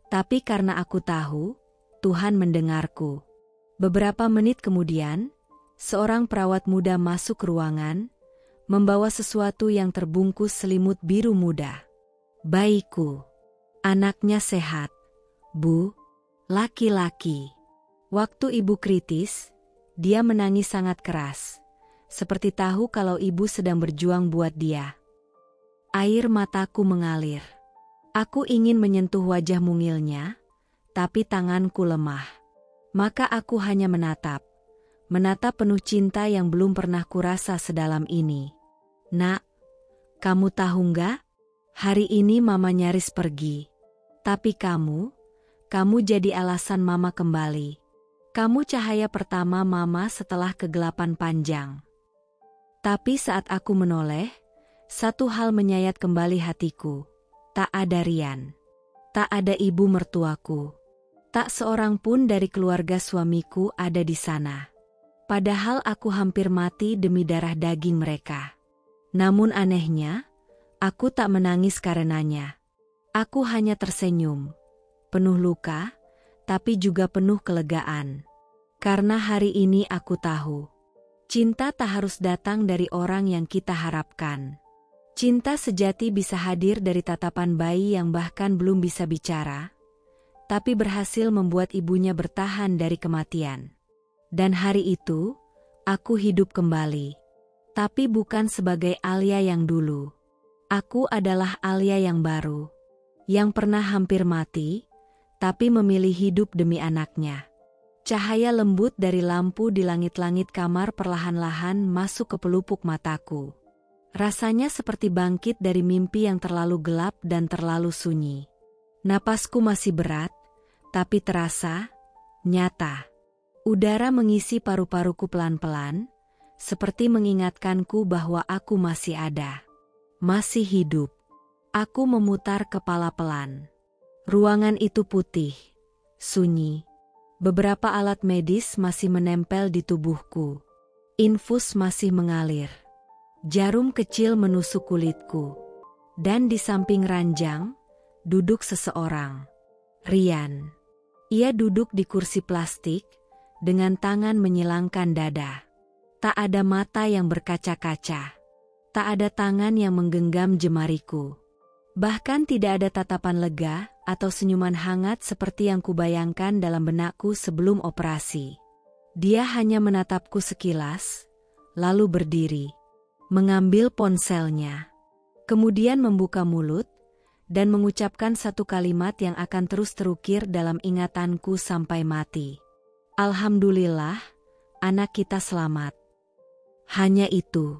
tapi karena aku tahu Tuhan mendengarku. Beberapa menit kemudian, seorang perawat muda masuk ruangan, membawa sesuatu yang terbungkus selimut biru muda. Bayiku. Anaknya sehat. Bu. Laki-laki. Waktu ibu kritis, dia menangis sangat keras. Seperti tahu kalau ibu sedang berjuang buat dia. Air mataku mengalir. Aku ingin menyentuh wajah mungilnya, tapi tanganku lemah. Maka aku hanya menatap penuh cinta yang belum pernah kurasa sedalam ini. Nak, kamu tahu nggak? Hari ini Mama nyaris pergi. Tapi kamu jadi alasan Mama kembali. Kamu cahaya pertama Mama setelah kegelapan panjang. Tapi saat aku menoleh, satu hal menyayat kembali hatiku. Tak ada Rian. Tak ada ibu mertuaku. Tak seorang pun dari keluarga suamiku ada di sana. Padahal aku hampir mati demi darah daging mereka. Namun anehnya, aku tak menangis karenanya. Aku hanya tersenyum. Penuh luka, tapi juga penuh kelegaan. Karena hari ini aku tahu. Cinta tak harus datang dari orang yang kita harapkan. Cinta sejati bisa hadir dari tatapan bayi yang bahkan belum bisa bicara, tapi berhasil membuat ibunya bertahan dari kematian. Dan hari itu, aku hidup kembali. Tapi bukan sebagai Alia yang dulu. Aku adalah Alia yang baru. Yang pernah hampir mati, tapi memilih hidup demi anaknya. Cahaya lembut dari lampu di langit-langit kamar perlahan-lahan masuk ke pelupuk mataku. Rasanya seperti bangkit dari mimpi yang terlalu gelap dan terlalu sunyi. Napasku masih berat, tapi terasa nyata. Udara mengisi paru-paruku pelan-pelan, seperti mengingatkanku bahwa aku masih ada. Masih hidup. Aku memutar kepala pelan. Ruangan itu putih, sunyi. Beberapa alat medis masih menempel di tubuhku. Infus masih mengalir. Jarum kecil menusuk kulitku. Dan di samping ranjang, duduk seseorang. Rian. Ia duduk di kursi plastik, dengan tangan menyilangkan dada. Tak ada mata yang berkaca-kaca. Tak ada tangan yang menggenggam jemariku. Bahkan tidak ada tatapan lega atau senyuman hangat seperti yang kubayangkan dalam benakku sebelum operasi. Dia hanya menatapku sekilas, lalu berdiri. Mengambil ponselnya. Kemudian membuka mulut, dan mengucapkan satu kalimat yang akan terus terukir dalam ingatanku sampai mati. Alhamdulillah, anak kita selamat. Hanya itu.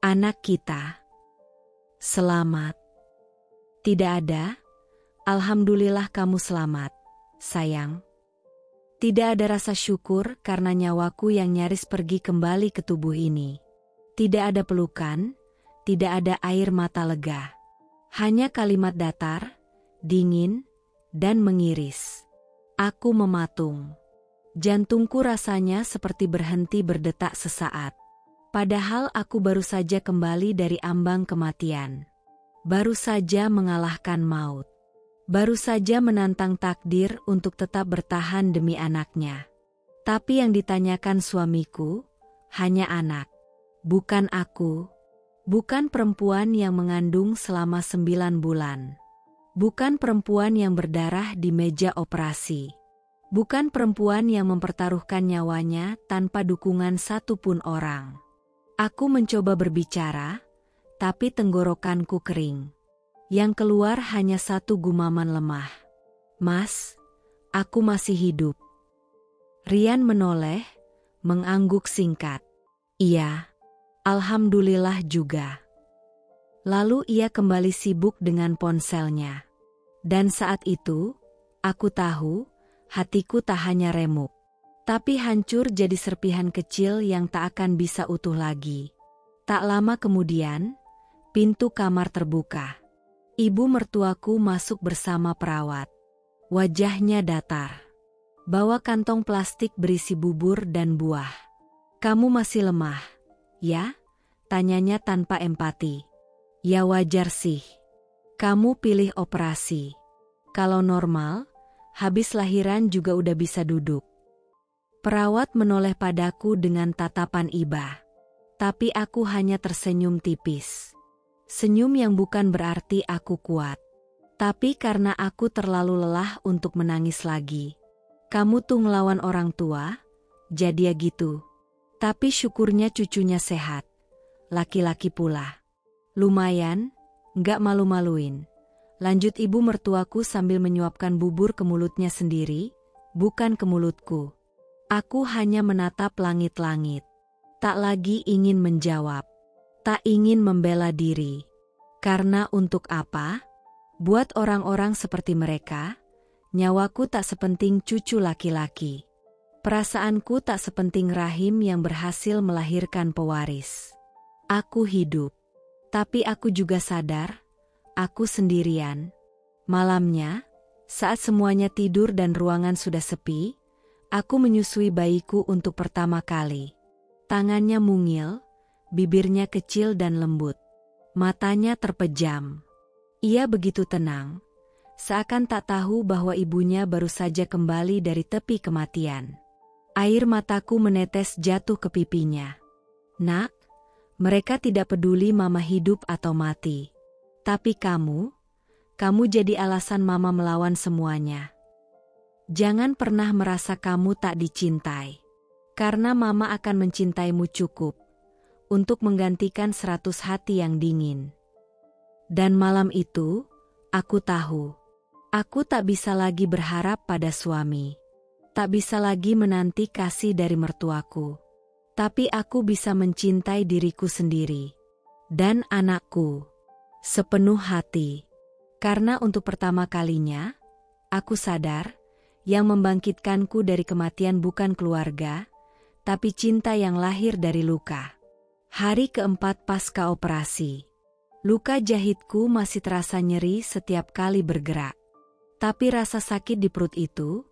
Anak kita. Selamat. Tidak ada, alhamdulillah kamu selamat, sayang. Tidak ada rasa syukur karena nyawaku yang nyaris pergi kembali ke tubuh ini. Tidak ada pelukan, tidak ada air mata lega. Hanya kalimat datar, dingin, dan mengiris. Aku mematung. Jantungku rasanya seperti berhenti berdetak sesaat. Padahal aku baru saja kembali dari ambang kematian. Baru saja mengalahkan maut. Baru saja menantang takdir untuk tetap bertahan demi anaknya. Tapi yang ditanyakan suamiku, hanya anak. Bukan aku. Bukan perempuan yang mengandung selama 9 bulan. Bukan perempuan yang berdarah di meja operasi. Bukan perempuan yang mempertaruhkan nyawanya tanpa dukungan satupun orang. Aku mencoba berbicara, tapi tenggorokanku kering. Yang keluar hanya satu gumaman lemah. "Mas, aku masih hidup." Rian menoleh, mengangguk singkat. "Iya, alhamdulillah juga." Lalu ia kembali sibuk dengan ponselnya. Dan saat itu, aku tahu, hatiku tak hanya remuk, tapi hancur jadi serpihan kecil yang tak akan bisa utuh lagi. Tak lama kemudian, pintu kamar terbuka. Ibu mertuaku masuk bersama perawat. Wajahnya datar. Bawa kantong plastik berisi bubur dan buah. "Kamu masih lemah, ya?" tanyanya tanpa empati. "Ya wajar sih. Kamu pilih operasi. Kalau normal, habis lahiran juga udah bisa duduk." Perawat menoleh padaku dengan tatapan iba. Tapi aku hanya tersenyum tipis. Senyum yang bukan berarti aku kuat. Tapi karena aku terlalu lelah untuk menangis lagi. "Kamu tuh ngelawan orang tua, jadi ya gitu. Tapi syukurnya cucunya sehat. Laki-laki pula. Lumayan, nggak malu-maluin." Lanjut ibu mertuaku sambil menyuapkan bubur ke mulutnya sendiri, bukan ke mulutku. Aku hanya menatap langit-langit. Tak lagi ingin menjawab. Tak ingin membela diri. Karena untuk apa? Buat orang-orang seperti mereka, nyawaku tak sepenting cucu laki-laki. Perasaanku tak sepenting rahim yang berhasil melahirkan pewaris. Aku hidup. Tapi aku juga sadar, aku sendirian. Malamnya, saat semuanya tidur dan ruangan sudah sepi, aku menyusui bayiku untuk pertama kali. Tangannya mungil, bibirnya kecil dan lembut. Matanya terpejam. Ia begitu tenang, seakan tak tahu bahwa ibunya baru saja kembali dari tepi kematian. Air mataku menetes jatuh ke pipinya. "Nak, mereka tidak peduli mama hidup atau mati. Tapi kamu jadi alasan mama melawan semuanya. Jangan pernah merasa kamu tak dicintai. Karena mama akan mencintaimu cukup untuk menggantikan 100 hati yang dingin." Dan malam itu, aku tahu, aku tak bisa lagi berharap pada suami. Tak bisa lagi menanti kasih dari mertuaku. Tapi aku bisa mencintai diriku sendiri. Dan anakku. Sepenuh hati. Karena untuk pertama kalinya, aku sadar, yang membangkitkanku dari kematian bukan keluarga, tapi cinta yang lahir dari luka. Hari keempat pasca operasi. Luka jahitku masih terasa nyeri setiap kali bergerak. Tapi rasa sakit di perut itu,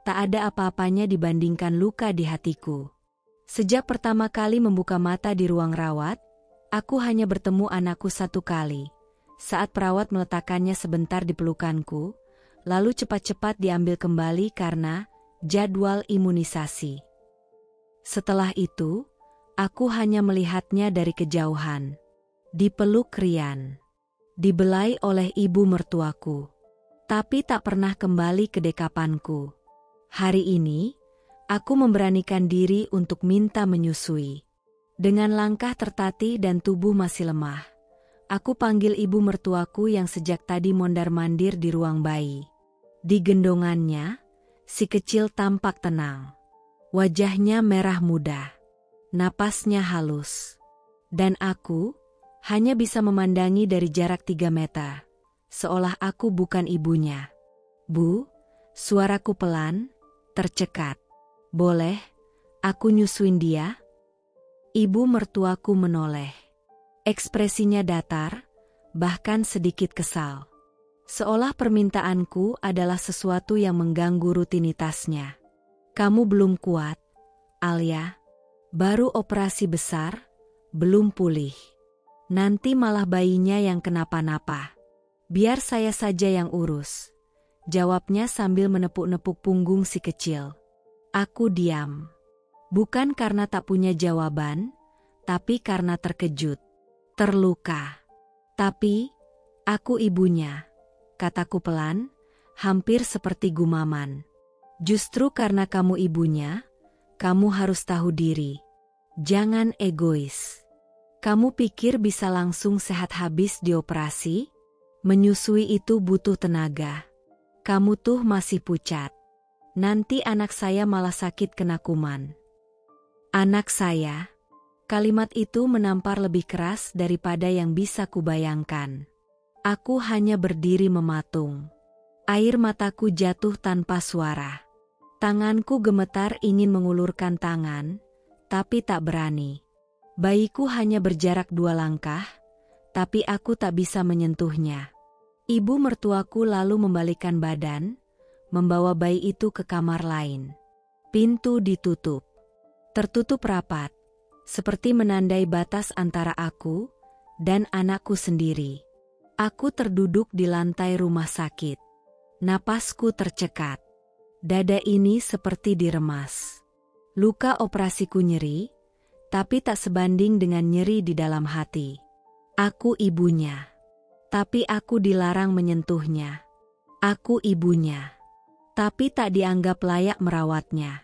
tak ada apa-apanya dibandingkan luka di hatiku. Sejak pertama kali membuka mata di ruang rawat, aku hanya bertemu anakku satu kali. Saat perawat meletakkannya sebentar di pelukanku, lalu cepat-cepat diambil kembali karena jadwal imunisasi. Setelah itu, aku hanya melihatnya dari kejauhan. Dipeluk Rian. Dibelai oleh ibu mertuaku. Tapi tak pernah kembali ke dekapanku. Hari ini, aku memberanikan diri untuk minta menyusui. Dengan langkah tertatih dan tubuh masih lemah, aku panggil ibu mertuaku yang sejak tadi mondar-mandir di ruang bayi. Di gendongannya, si kecil tampak tenang. Wajahnya merah muda. Napasnya halus. Dan aku hanya bisa memandangi dari jarak 3 meter. Seolah aku bukan ibunya. "Bu," suaraku pelan, tercekat. "Boleh, aku nyusuin dia?" Ibu mertuaku menoleh. Ekspresinya datar, bahkan sedikit kesal. Seolah permintaanku adalah sesuatu yang mengganggu rutinitasnya. "Kamu belum kuat, Alia. Baru operasi besar, belum pulih. Nanti malah bayinya yang kenapa-napa. Biar saya saja yang urus," jawabnya sambil menepuk-nepuk punggung si kecil. Aku diam. Bukan karena tak punya jawaban, tapi karena terkejut. Terluka. "Tapi, aku ibunya," kataku pelan, hampir seperti gumaman. Justru karena kamu ibunya, kamu harus tahu diri. Jangan egois. Kamu pikir bisa langsung sehat habis dioperasi? Menyusui itu butuh tenaga. Kamu tuh masih pucat. Nanti anak saya malah sakit kena kuman. Anak saya. Kalimat itu menampar lebih keras daripada yang bisa kubayangkan. Aku hanya berdiri mematung. Air mataku jatuh tanpa suara. Tanganku gemetar ingin mengulurkan tangan, tapi tak berani. Bayiku hanya berjarak 2 langkah, tapi aku tak bisa menyentuhnya. Ibu mertuaku lalu membalikkan badan, membawa bayi itu ke kamar lain. Pintu ditutup. Tertutup rapat, seperti menandai batas antara aku dan anakku sendiri. Aku terduduk di lantai rumah sakit. Napasku tercekat. Dada ini seperti diremas. Luka operasiku nyeri, tapi tak sebanding dengan nyeri di dalam hati. Aku ibunya, tapi aku dilarang menyentuhnya. Aku ibunya, tapi tak dianggap layak merawatnya.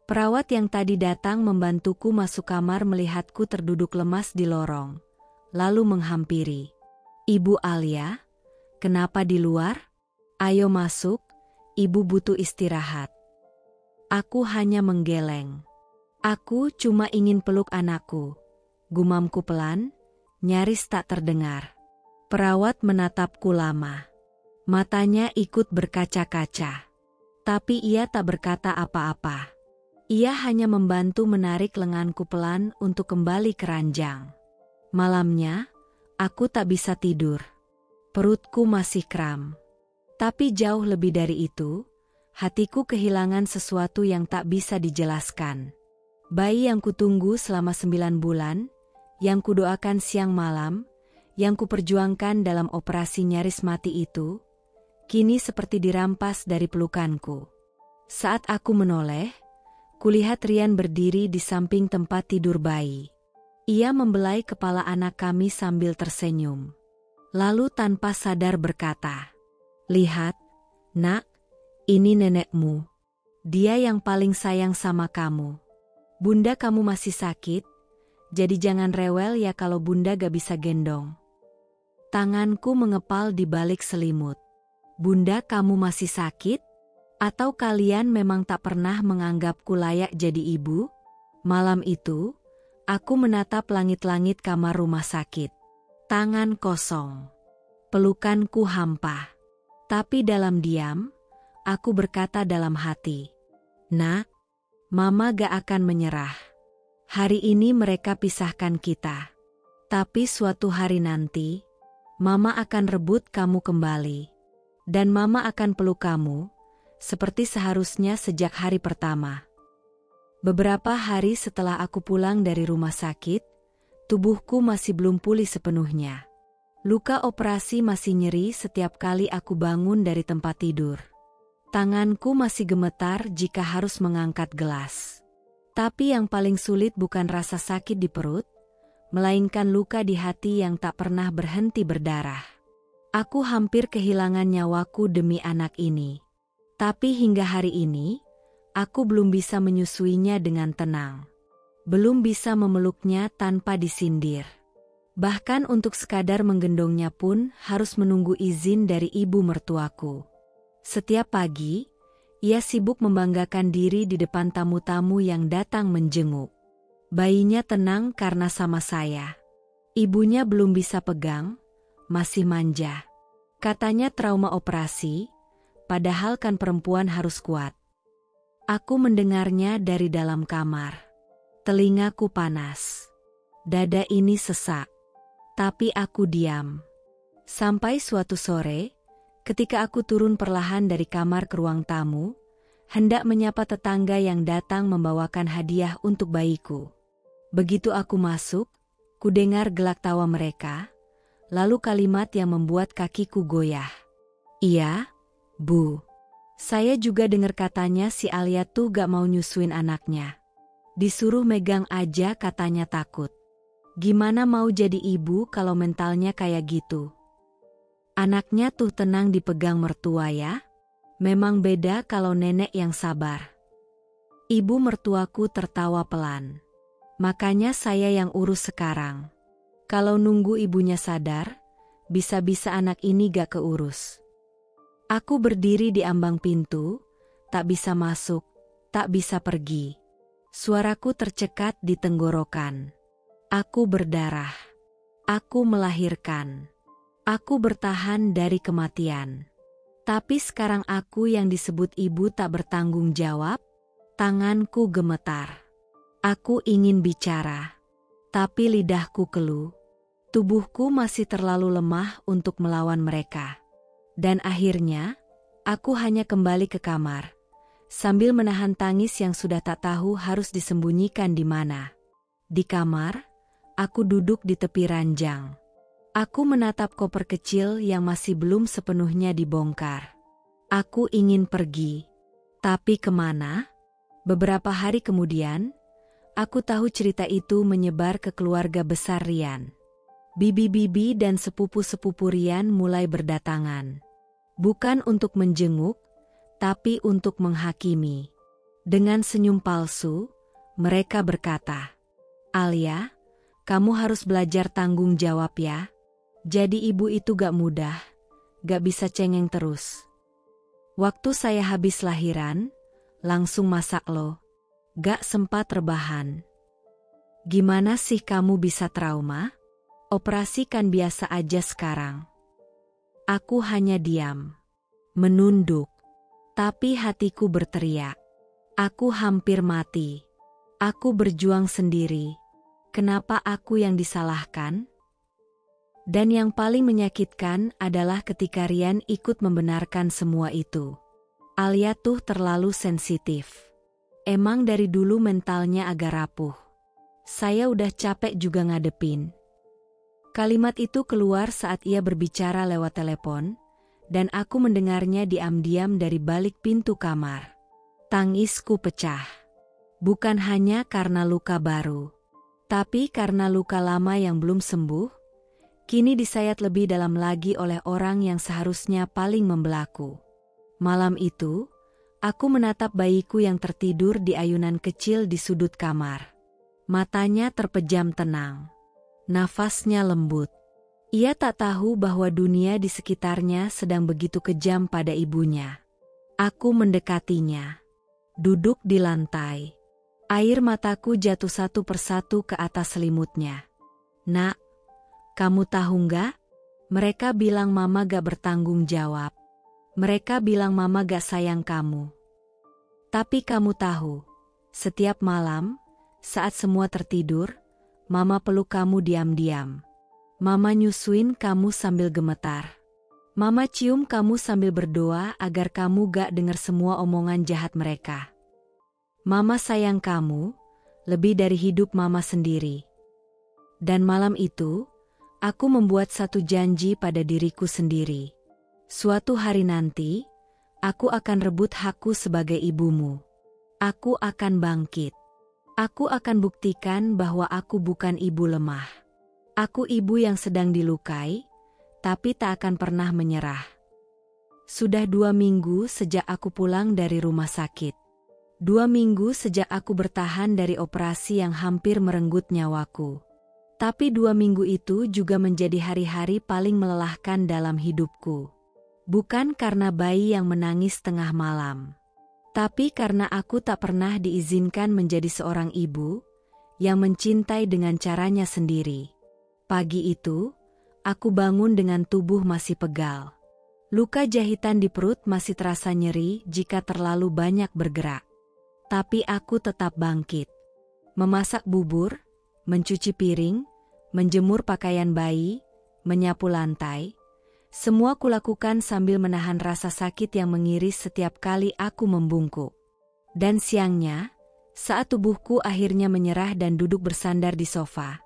Perawat yang tadi datang membantuku masuk kamar melihatku terduduk lemas di lorong, lalu menghampiri. Ibu Alia, kenapa di luar? Ayo masuk, ibu butuh istirahat. Aku hanya menggeleng. Aku cuma ingin peluk anakku. Gumamku pelan, nyaris tak terdengar. Perawat menatapku lama. Matanya ikut berkaca-kaca. Tapi ia tak berkata apa-apa. Ia hanya membantu menarik lenganku pelan untuk kembali ke ranjang. Malamnya, aku tak bisa tidur. Perutku masih kram. Tapi jauh lebih dari itu, hatiku kehilangan sesuatu yang tak bisa dijelaskan. Bayi yang kutunggu selama 9 bulan, yang kudoakan siang malam, yang kuperjuangkan dalam operasi nyaris mati itu, kini seperti dirampas dari pelukanku. Saat aku menoleh, kulihat Rian berdiri di samping tempat tidur bayi. Ia membelai kepala anak kami sambil tersenyum. Lalu tanpa sadar berkata, "Lihat, nak, ini nenekmu. Dia yang paling sayang sama kamu. Bunda kamu masih sakit, jadi jangan rewel ya kalau bunda gak bisa gendong." Tanganku mengepal di balik selimut. Bunda kamu masih sakit? Atau kalian memang tak pernah menganggapku layak jadi ibu? Malam itu, aku menatap langit-langit kamar rumah sakit. Tangan kosong. Pelukanku hampa. Tapi dalam diam, aku berkata dalam hati, "Nak, Mama gak akan menyerah. Hari ini mereka pisahkan kita. Tapi suatu hari nanti, Mama akan rebut kamu kembali. Dan Mama akan peluk kamu, seperti seharusnya sejak hari pertama." Beberapa hari setelah aku pulang dari rumah sakit, tubuhku masih belum pulih sepenuhnya. Luka operasi masih nyeri setiap kali aku bangun dari tempat tidur. Tanganku masih gemetar jika harus mengangkat gelas. Tapi yang paling sulit bukan rasa sakit di perut, melainkan luka di hati yang tak pernah berhenti berdarah. Aku hampir kehilangan nyawaku demi anak ini. Tapi hingga hari ini, aku belum bisa menyusuinya dengan tenang. Belum bisa memeluknya tanpa disindir. Bahkan untuk sekadar menggendongnya pun harus menunggu izin dari ibu mertuaku. Setiap pagi, ia sibuk membanggakan diri di depan tamu-tamu yang datang menjenguk. Bayinya tenang karena sama saya. Ibunya belum bisa pegang, masih manja. Katanya trauma operasi, padahal kan perempuan harus kuat. Aku mendengarnya dari dalam kamar. Telingaku panas. Dada ini sesak. Tapi aku diam. Sampai suatu sore, ketika aku turun perlahan dari kamar ke ruang tamu, hendak menyapa tetangga yang datang membawakan hadiah untuk bayiku. Begitu aku masuk, kudengar gelak tawa mereka, lalu kalimat yang membuat kakiku goyah. "Iya, Bu. Saya juga dengar katanya si Alia tuh gak mau nyusuin anaknya. Disuruh megang aja katanya takut. Gimana mau jadi ibu kalau mentalnya kayak gitu? Anaknya tuh tenang dipegang mertua ya? Memang beda kalau nenek yang sabar. Ibu mertuaku tertawa pelan. Makanya saya yang urus sekarang. Kalau nunggu ibunya sadar, bisa-bisa anak ini gak keurus. Aku berdiri di ambang pintu, tak bisa masuk, tak bisa pergi. Suaraku tercekat di tenggorokan. Aku berdarah. Aku melahirkan. Aku bertahan dari kematian. Tapi sekarang aku yang disebut ibu tak bertanggung jawab. Tanganku gemetar. Aku ingin bicara. Tapi lidahku keluh. Tubuhku masih terlalu lemah untuk melawan mereka. Dan akhirnya, aku hanya kembali ke kamar. Sambil menahan tangis yang sudah tak tahu harus disembunyikan di mana. Di kamar, aku duduk di tepi ranjang. Aku menatap koper kecil yang masih belum sepenuhnya dibongkar. Aku ingin pergi. Tapi kemana? Beberapa hari kemudian, aku tahu cerita itu menyebar ke keluarga besar Rian. Bibi-bibi dan sepupu-sepupu Rian mulai berdatangan. Bukan untuk menjenguk, tapi untuk menghakimi. Dengan senyum palsu, mereka berkata, "Alia, kamu harus belajar tanggung jawab ya. Jadi ibu itu gak mudah, gak bisa cengeng terus. Waktu saya habis lahiran, langsung masak lo. Gak sempat rebahan. Gimana sih kamu bisa trauma? Operasi kan biasa aja sekarang." Aku hanya diam, menunduk. Tapi hatiku berteriak. Aku hampir mati. Aku berjuang sendiri. Kenapa aku yang disalahkan? Dan yang paling menyakitkan adalah ketika Rian ikut membenarkan semua itu. Alia tuh terlalu sensitif. Emang dari dulu mentalnya agak rapuh. Saya udah capek juga ngadepin. Kalimat itu keluar saat ia berbicara lewat telepon, dan aku mendengarnya diam-diam dari balik pintu kamar. Tangisku pecah. Bukan hanya karena luka baru, tapi karena luka lama yang belum sembuh, kini disayat lebih dalam lagi oleh orang yang seharusnya paling membelaku. Malam itu, aku menatap bayiku yang tertidur di ayunan kecil di sudut kamar. Matanya terpejam tenang. Nafasnya lembut. Ia tak tahu bahwa dunia di sekitarnya sedang begitu kejam pada ibunya. Aku mendekatinya. Duduk di lantai. Air mataku jatuh satu persatu ke atas selimutnya. "Nak, kamu tahu nggak? Mereka bilang mama gak bertanggung jawab. Mereka bilang mama gak sayang kamu. Tapi kamu tahu, setiap malam, saat semua tertidur, mama peluk kamu diam-diam. Mama nyusuin kamu sambil gemetar. Mama cium kamu sambil berdoa agar kamu gak dengar semua omongan jahat mereka. Mama sayang kamu, lebih dari hidup mama sendiri." Dan malam itu, aku membuat satu janji pada diriku sendiri. Suatu hari nanti, aku akan rebut hakku sebagai ibumu. Aku akan bangkit. Aku akan buktikan bahwa aku bukan ibu lemah. Aku ibu yang sedang dilukai, tapi tak akan pernah menyerah. Sudah 2 minggu sejak aku pulang dari rumah sakit. 2 minggu sejak aku bertahan dari operasi yang hampir merenggut nyawaku. Tapi 2 minggu itu juga menjadi hari-hari paling melelahkan dalam hidupku. Bukan karena bayi yang menangis tengah malam, tapi karena aku tak pernah diizinkan menjadi seorang ibu yang mencintai dengan caranya sendiri. Pagi itu, aku bangun dengan tubuh masih pegal. Luka jahitan di perut masih terasa nyeri jika terlalu banyak bergerak. Tapi aku tetap bangkit. Memasak bubur, mencuci piring, menjemur pakaian bayi, menyapu lantai. Semua kulakukan sambil menahan rasa sakit yang mengiris setiap kali aku membungkuk. Dan siangnya, saat tubuhku akhirnya menyerah dan duduk bersandar di sofa,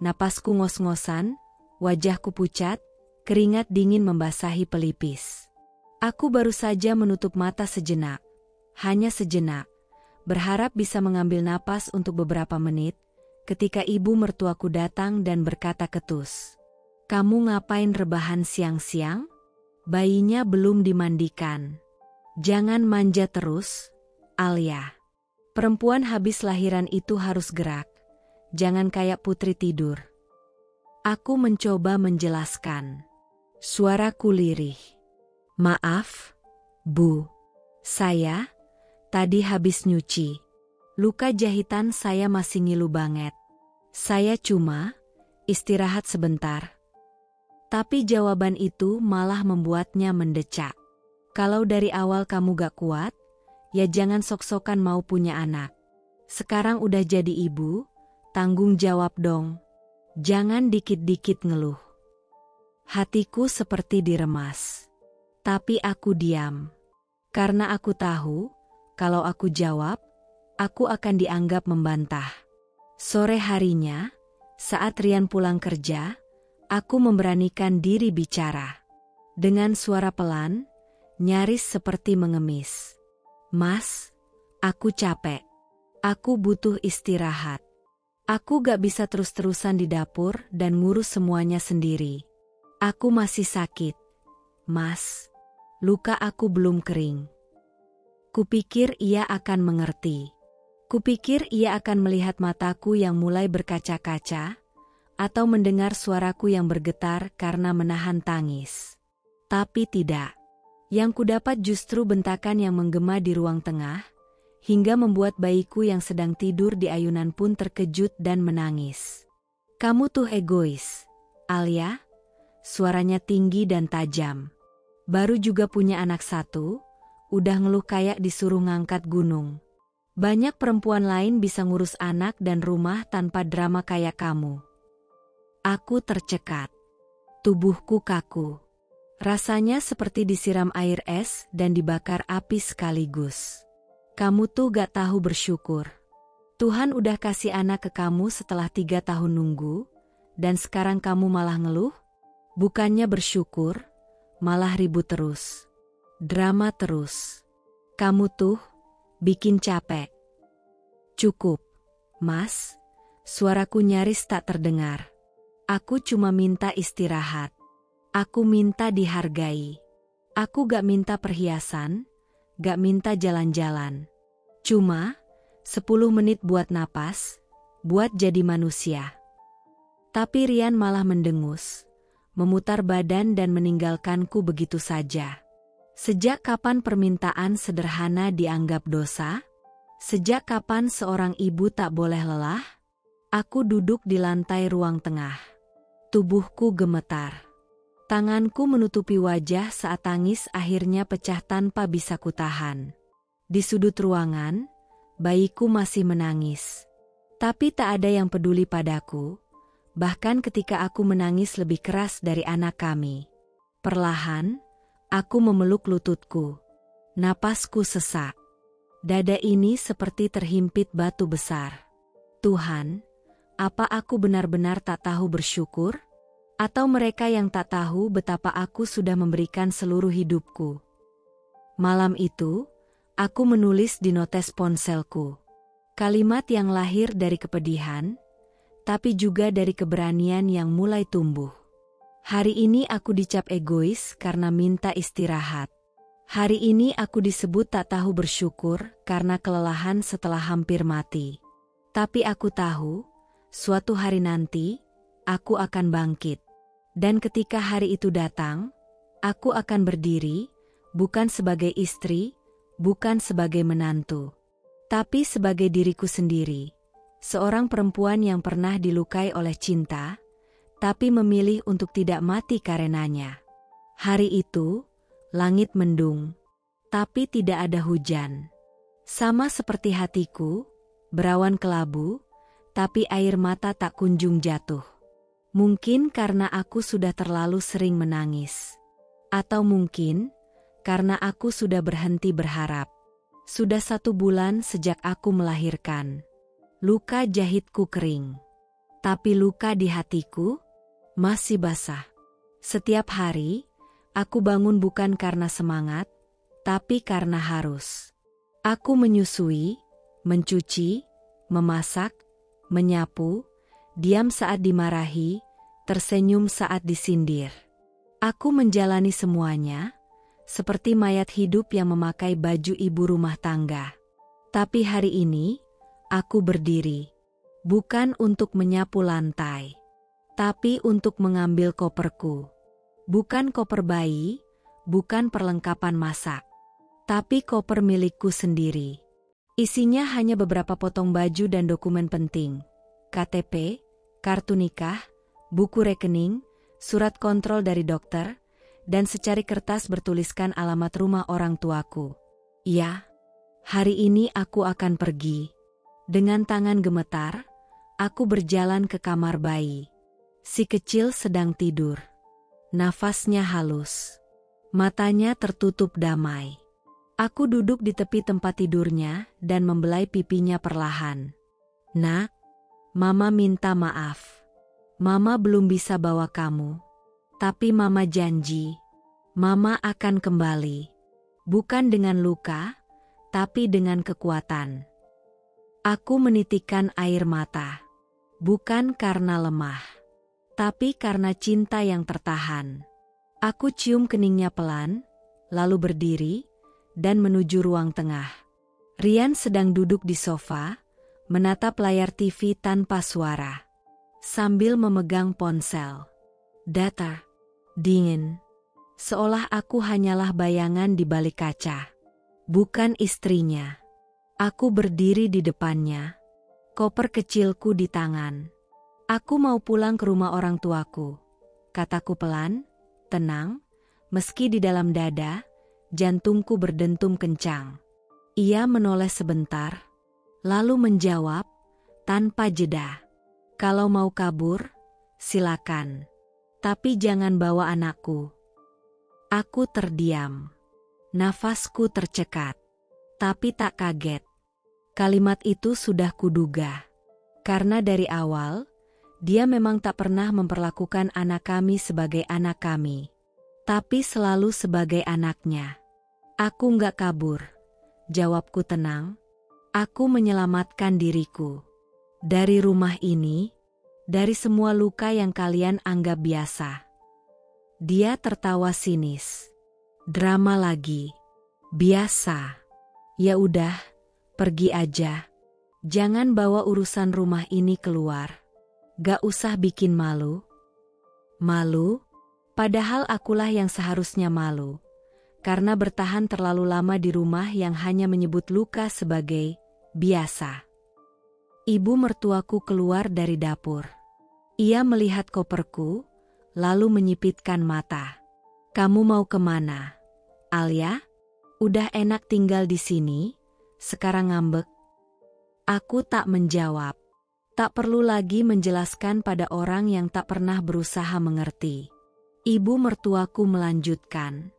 napasku ngos-ngosan, wajahku pucat, keringat dingin membasahi pelipis. Aku baru saja menutup mata sejenak, hanya sejenak, berharap bisa mengambil napas untuk beberapa menit, ketika ibu mertuaku datang dan berkata ketus, "Kamu ngapain rebahan siang-siang? Bayinya belum dimandikan." Jangan manja terus, Alia. Perempuan habis lahiran itu harus gerak, jangan kayak putri tidur. Aku mencoba menjelaskan. Suaraku lirih. Maaf, Bu. Saya tadi habis nyuci. Luka jahitan saya masih ngilu banget. Saya cuma istirahat sebentar. Tapi jawaban itu malah membuatnya mendecak. Kalau dari awal kamu gak kuat, ya jangan sok-sokan mau punya anak. Sekarang udah jadi ibu, tanggung jawab dong. Jangan dikit-dikit ngeluh. Hatiku seperti diremas. Tapi aku diam. Karena aku tahu, kalau aku jawab, aku akan dianggap membantah. Sore harinya, saat Rian pulang kerja, aku memberanikan diri bicara. Dengan suara pelan, nyaris seperti mengemis. Mas, aku capek. Aku butuh istirahat. Aku gak bisa terus-terusan di dapur dan ngurus semuanya sendiri. Aku masih sakit. Mas, luka aku belum kering. Kupikir ia akan mengerti. Kupikir ia akan melihat mataku yang mulai berkaca-kaca, atau mendengar suaraku yang bergetar karena menahan tangis. Tapi tidak. Yang kudapat justru bentakan yang menggema di ruang tengah, hingga membuat bayiku yang sedang tidur di ayunan pun terkejut dan menangis. Kamu tuh egois, Alia. Suaranya tinggi dan tajam. Baru juga punya anak satu, udah ngeluh kayak disuruh ngangkat gunung. Banyak perempuan lain bisa ngurus anak dan rumah tanpa drama kayak kamu. Aku tercekat. Tubuhku kaku. Rasanya seperti disiram air es dan dibakar api sekaligus. Kamu tuh gak tahu bersyukur. Tuhan udah kasih anak ke kamu setelah 3 tahun nunggu, dan sekarang kamu malah ngeluh? Bukannya bersyukur, malah ribut terus. Drama terus. Kamu tuh bikin capek. Cukup, Mas. Suaraku nyaris tak terdengar. Aku cuma minta istirahat. Aku minta dihargai. Aku gak minta perhiasan, gak minta jalan-jalan. Cuma 10 menit buat napas, buat jadi manusia. Tapi Rian malah mendengus, memutar badan dan meninggalkanku begitu saja. Sejak kapan permintaan sederhana dianggap dosa? Sejak kapan seorang ibu tak boleh lelah? Aku duduk di lantai ruang tengah. Tubuhku gemetar. Tanganku menutupi wajah saat tangis akhirnya pecah tanpa bisa kutahan. Di sudut ruangan, bayiku masih menangis. Tapi tak ada yang peduli padaku, bahkan ketika aku menangis lebih keras dari anak kami. Perlahan, aku memeluk lututku. Napasku sesak. Dada ini seperti terhimpit batu besar. Tuhan, apa aku benar-benar tak tahu bersyukur? Atau mereka yang tak tahu betapa aku sudah memberikan seluruh hidupku? Malam itu, aku menulis di notes ponselku. Kalimat yang lahir dari kepedihan, tapi juga dari keberanian yang mulai tumbuh. Hari ini aku dicap egois karena minta istirahat. Hari ini aku disebut tak tahu bersyukur karena kelelahan setelah hampir mati. Tapi aku tahu, suatu hari nanti, aku akan bangkit. Dan ketika hari itu datang, aku akan berdiri, bukan sebagai istri, bukan sebagai menantu, tapi sebagai diriku sendiri. Seorang perempuan yang pernah dilukai oleh cinta, tapi memilih untuk tidak mati karenanya. Hari itu, langit mendung, tapi tidak ada hujan. Sama seperti hatiku, berawan kelabu, tapi air mata tak kunjung jatuh. Mungkin karena aku sudah terlalu sering menangis. Atau mungkin karena aku sudah berhenti berharap. Sudah 1 bulan sejak aku melahirkan. Luka jahitku kering. Tapi luka di hatiku masih basah. Setiap hari, aku bangun bukan karena semangat, tapi karena harus. Aku menyusui, mencuci, memasak, menyapu, diam saat dimarahi, tersenyum saat disindir. Aku menjalani semuanya, seperti mayat hidup yang memakai baju ibu rumah tangga. Tapi hari ini, aku berdiri, bukan untuk menyapu lantai, tapi untuk mengambil koperku. Bukan koper bayi, bukan perlengkapan masak, tapi koper milikku sendiri. Isinya hanya beberapa potong baju dan dokumen penting, KTP, kartu nikah, buku rekening, surat kontrol dari dokter, dan secari kertas bertuliskan alamat rumah orang tuaku. Ya, hari ini aku akan pergi. Dengan tangan gemetar, aku berjalan ke kamar bayi. Si kecil sedang tidur. Nafasnya halus. Matanya tertutup damai. Aku duduk di tepi tempat tidurnya dan membelai pipinya perlahan. Nak, Mama minta maaf. Mama belum bisa bawa kamu. Tapi Mama janji, Mama akan kembali. Bukan dengan luka, tapi dengan kekuatan. Aku menitikkan air mata. Bukan karena lemah, tapi karena cinta yang tertahan. Aku cium keningnya pelan, lalu berdiri, dan menuju ruang tengah. Rian sedang duduk di sofa, menatap layar TV tanpa suara, sambil memegang ponsel. Datar, dingin. Seolah aku hanyalah bayangan di balik kaca. Bukan istrinya. Aku berdiri di depannya. Koper kecilku di tangan. Aku mau pulang ke rumah orang tuaku. Kataku pelan, tenang, meski di dalam dada, jantungku berdentum kencang. Ia menoleh sebentar, lalu menjawab, tanpa jeda. Kalau mau kabur, silakan. Tapi jangan bawa anakku. Aku terdiam. Nafasku tercekat. Tapi tak kaget. Kalimat itu sudah kuduga. Karena dari awal, dia memang tak pernah memperlakukan anak kami sebagai anak kami. Tapi selalu sebagai anaknya. Aku nggak kabur. Jawabku tenang. Aku menyelamatkan diriku. Dari rumah ini, dari semua luka yang kalian anggap biasa. Dia tertawa sinis. Drama lagi. Biasa. Ya udah, pergi aja. Jangan bawa urusan rumah ini keluar. Gak usah bikin malu. Malu? Padahal akulah yang seharusnya malu. Karena bertahan terlalu lama di rumah yang hanya menyebut luka sebagai biasa. Ibu mertuaku keluar dari dapur. Ia melihat koperku, lalu menyipitkan mata. Kamu mau kemana? Alia? Udah enak tinggal di sini, sekarang ngambek. Aku tak menjawab. Tak perlu lagi menjelaskan pada orang yang tak pernah berusaha mengerti. Ibu mertuaku melanjutkan.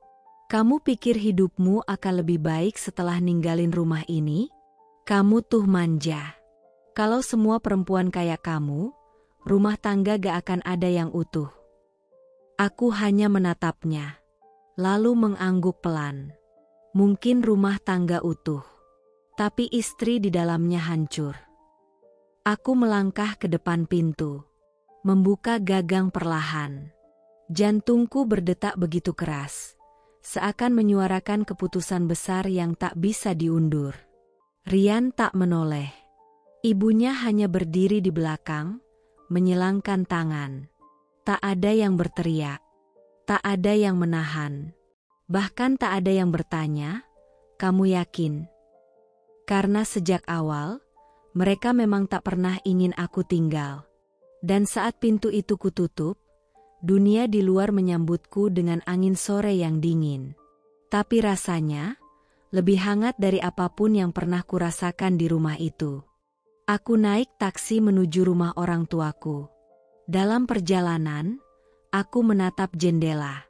Kamu pikir hidupmu akan lebih baik setelah ninggalin rumah ini? Kamu tuh manja. Kalau semua perempuan kayak kamu, rumah tangga gak akan ada yang utuh. Aku hanya menatapnya, lalu mengangguk pelan. Mungkin rumah tangga utuh, tapi istri di dalamnya hancur. Aku melangkah ke depan pintu, membuka gagang perlahan. Jantungku berdetak begitu keras, seakan menyuarakan keputusan besar yang tak bisa diundur. Rian tak menoleh. Ibunya hanya berdiri di belakang, menyilangkan tangan. Tak ada yang berteriak, tak ada yang menahan. Bahkan tak ada yang bertanya, kamu yakin? Karena sejak awal, mereka memang tak pernah ingin aku tinggal. Dan saat pintu itu kututup, dunia di luar menyambutku dengan angin sore yang dingin. Tapi rasanya, lebih hangat dari apapun yang pernah kurasakan di rumah itu. Aku naik taksi menuju rumah orang tuaku. Dalam perjalanan, aku menatap jendela.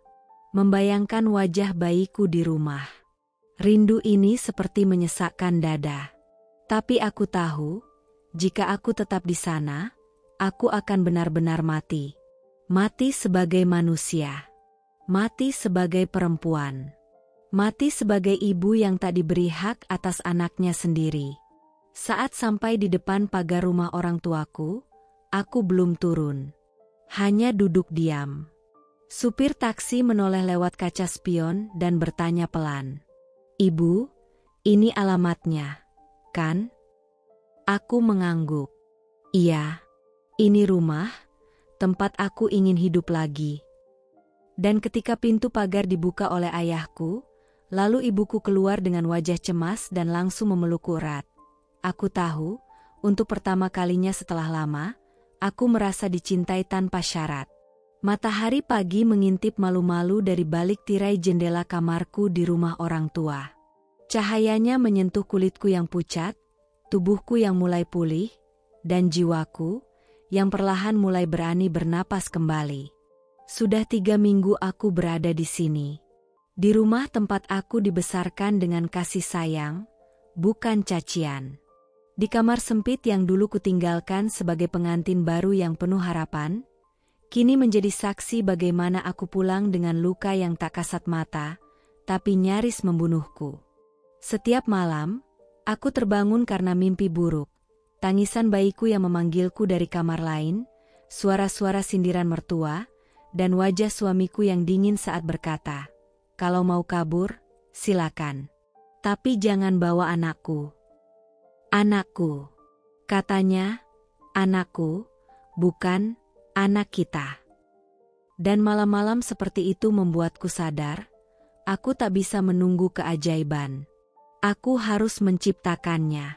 Membayangkan wajah bayiku di rumah. Rindu ini seperti menyesakkan dada. Tapi aku tahu, jika aku tetap di sana, aku akan benar-benar mati. Mati sebagai manusia. Mati sebagai perempuan. Mati sebagai ibu yang tak diberi hak atas anaknya sendiri. Saat sampai di depan pagar rumah orang tuaku, aku belum turun. Hanya duduk diam. Supir taksi menoleh lewat kaca spion dan bertanya pelan. "Ibu, ini alamatnya, kan?" Aku mengangguk. "Iya, ini rumah, tempat aku ingin hidup lagi." Dan ketika pintu pagar dibuka oleh ayahku, lalu ibuku keluar dengan wajah cemas dan langsung memelukku erat. Aku tahu, untuk pertama kalinya setelah lama, aku merasa dicintai tanpa syarat. Matahari pagi mengintip malu-malu dari balik tirai jendela kamarku di rumah orang tua. Cahayanya menyentuh kulitku yang pucat, tubuhku yang mulai pulih, dan jiwaku yang perlahan mulai berani bernapas kembali. Sudah 3 minggu aku berada di sini. Di rumah tempat aku dibesarkan dengan kasih sayang, bukan cacian. Di kamar sempit yang dulu kutinggalkan sebagai pengantin baru yang penuh harapan, kini menjadi saksi bagaimana aku pulang dengan luka yang tak kasat mata, tapi nyaris membunuhku. Setiap malam, aku terbangun karena mimpi buruk. Tangisan bayiku yang memanggilku dari kamar lain, suara-suara sindiran mertua, dan wajah suamiku yang dingin saat berkata, "Kalau mau kabur, silakan. Tapi jangan bawa anakku." "Anakku," katanya, "anakku, bukan anak kita." Dan malam-malam seperti itu membuatku sadar, aku tak bisa menunggu keajaiban. Aku harus menciptakannya.